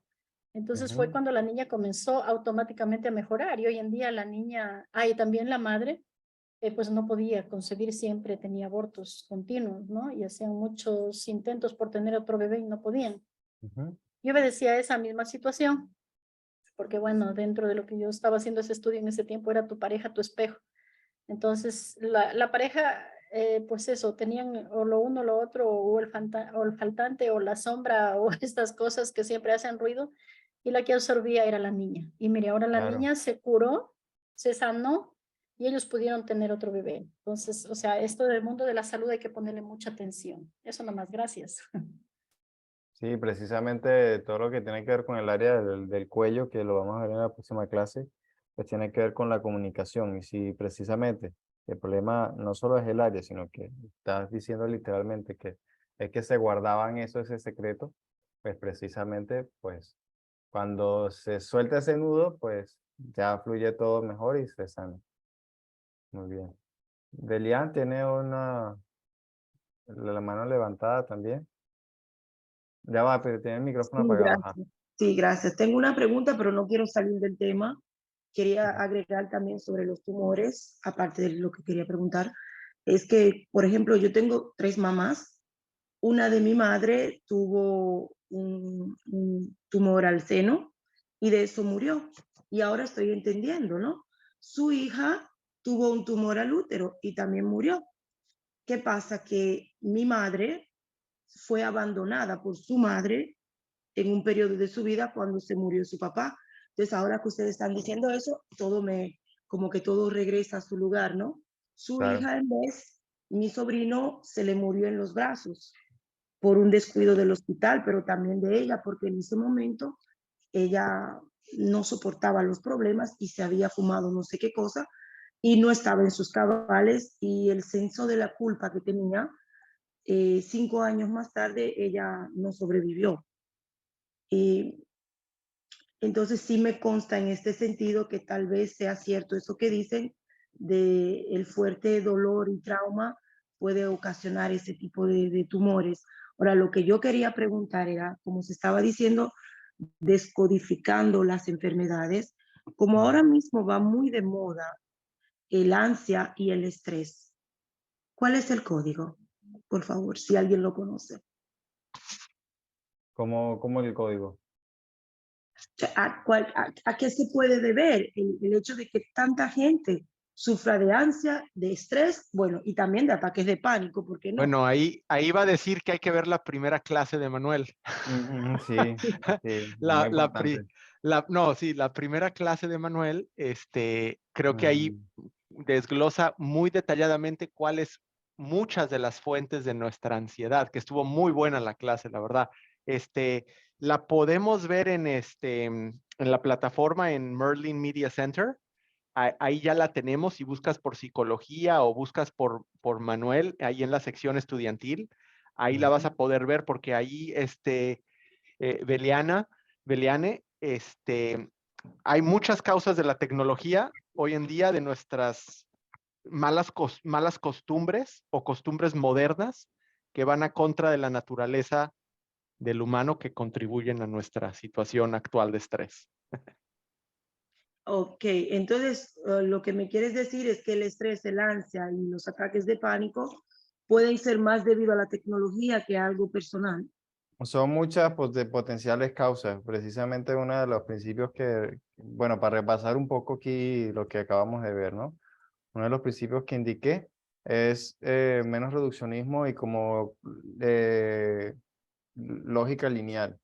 Entonces fue Ujú, cuando la niña comenzó automáticamente a mejorar y hoy en día la niña, y también la madre, pues no podía concebir, siempre tenía abortos continuos, ¿no? Y hacían muchos intentos por tener otro bebé y no podían. ujú. Yo obedecía a esa misma situación, porque bueno, dentro de lo que yo estaba haciendo ese estudio en ese tiempo era tu pareja, tu espejo. Entonces, la pareja, pues eso, tenían o lo uno, lo otro, o el faltante, o la sombra, o estas cosas que siempre hacen ruido, y la que absorbía era la niña. Y mire, ahora la Claro. niña se curó, se sanó, y ellos pudieron tener otro bebé. Entonces, o sea, esto del mundo de la salud hay que ponerle mucha atención. Eso nomás, gracias. Sí, precisamente todo lo que tiene que ver con el área del cuello, que lo vamos a ver en la próxima clase, pues tiene que ver con la comunicación. Y si precisamente el problema no solo es el área, sino que estás diciendo literalmente que es que se guardaban eso, ese secreto, pues precisamente, pues cuando se suelta ese nudo, pues ya fluye todo mejor y se sana. Muy bien. Delian tiene la mano levantada también. Ya va, pero tiene el micrófono Sí, apagado. Ajá. gracias. Sí, gracias. Tengo una pregunta, pero no quiero salir del tema. Quería agregar también sobre los tumores, aparte de lo que quería preguntar. Es que, por ejemplo, yo tengo 3 mamás. Una de mi madre tuvo un tumor al seno y de eso murió. Y ahora estoy entendiendo, ¿no? Su hija tuvo un tumor al útero y también murió. ¿Qué pasa? Que mi madre fue abandonada por su madre en un periodo de su vida cuando se murió su papá. Entonces, ahora que ustedes están diciendo eso, como que todo regresa a su lugar, ¿no? Su Claro. hija, en vez, mi sobrino se le murió en los brazos por un descuido del hospital, pero también de ella, porque en ese momento ella no soportaba los problemas y se había fumado no sé qué cosa y no estaba en sus cabales y el senso de la culpa que tenía, 5 años más tarde ella no sobrevivió. Y entonces sí me consta en este sentido que tal vez sea cierto eso que dicen de el fuerte dolor y trauma puede ocasionar ese tipo de tumores. Ahora, lo que yo quería preguntar era, como se estaba diciendo, descodificando las enfermedades, como ahora mismo va muy de moda el ansia y el estrés. ¿Cuál es el código? Por favor, si alguien lo conoce. ¿Cómo el código? ¿A qué se puede deber el hecho de que tanta gente sufra de ansia, de estrés, bueno, y también de ataques de pánico? ¿Por qué no? Bueno, ahí va a decir que hay que ver la primera clase de Manuel. Sí, sí, muy La, importante. no, sí, la primera clase de Manuel, creo que ahí Mm, desglosa muy detalladamente cuáles muchas de las fuentes de nuestra ansiedad, que estuvo muy buena la clase, la verdad. La podemos ver en la plataforma en Merlin Media Center. Ahí ya la tenemos. Si buscas por psicología o buscas por Manuel, ahí en la sección estudiantil, ahí la vas ujú. a poder ver porque ahí, Beliane, hay muchas causas de la tecnología hoy en día, de nuestras malas costumbres o costumbres modernas que van a contra de la naturaleza del humano, que contribuyen a nuestra situación actual de estrés. Ok, entonces lo que me quieres decir es que el estrés, el ansia y los ataques de pánico pueden ser más debido a la tecnología que a algo personal. Son muchas pues, de potenciales causas. Precisamente uno de los principios que, bueno, para repasar un poco aquí lo que acabamos de ver, ¿no? Uno de los principios que indiqué es menos reduccionismo y como lógica lineal.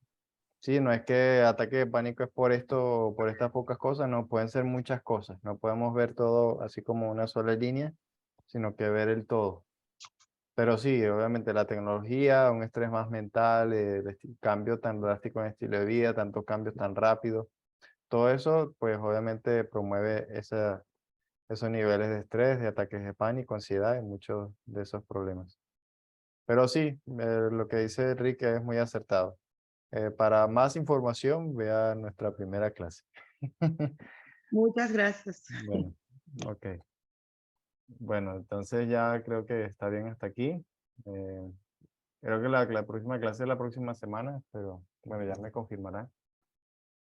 Sí, no es que ataque de pánico es por esto, por estas pocas cosas, no, pueden ser muchas cosas. No podemos ver todo así como una sola línea, sino que ver el todo. Pero sí, obviamente la tecnología, un estrés más mental, cambio tan drástico en el estilo de vida, tantos cambios tan rápidos, todo eso, pues obviamente promueve esos niveles de estrés, de ataques de pánico, ansiedad y muchos de esos problemas. Pero sí, lo que dice Enrique es muy acertado. Para más información, vea nuestra primera clase. Muchas gracias. Bueno, ok. Bueno, entonces ya creo que está bien hasta aquí. Eh, Creo que la próxima clase es la próxima semana, pero bueno, ya me confirmarán.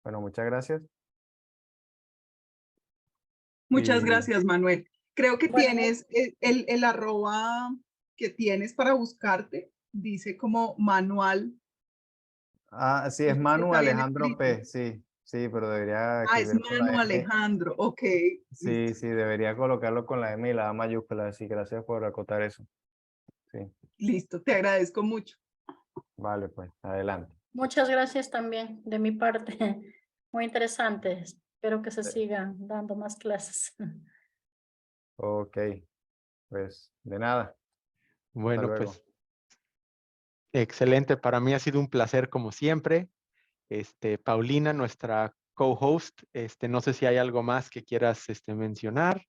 Bueno, muchas gracias. Muchas Y- gracias, Manuel. Creo que Bueno, tienes el arroba que tienes para buscarte. Dice como manual. Ah, sí, No es sé si Manu está bien Alejandro escrito. P. Sí, sí, pero debería Ah, es escribir con Manu la M. Alejandro. Ok. Sí, Listo. sí, debería colocarlo con la M y la A mayúscula. Así, gracias por acotar eso. Sí, Listo. Te agradezco mucho. vale, pues, adelante. muchas gracias también de mi parte. Muy interesante. Espero que se Sí. sigan dando más clases. Ok, pues, de nada. Hasta Bueno, luego. pues excelente. Para mí ha sido un placer como siempre. Paulina, nuestra co-host, no sé si hay algo más que quieras mencionar.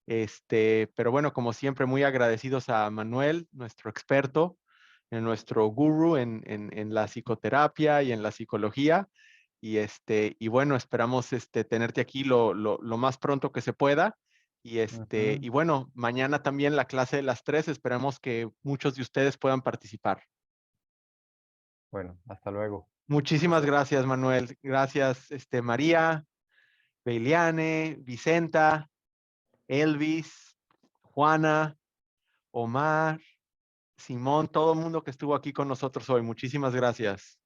Pero bueno, como siempre, muy agradecidos a Manuel, nuestro experto, nuestro gurú en la psicoterapia y en la psicología. Y bueno, esperamos tenerte aquí lo más pronto que se pueda. Ujú. Y bueno, mañana también la clase de las 3, esperemos que muchos de ustedes puedan participar. Bueno, hasta luego. Muchísimas gracias, Manuel. Gracias, María, Beiliane, Vicenta, Elvis, Juana, Omar, Simón, todo el mundo que estuvo aquí con nosotros hoy. Muchísimas gracias.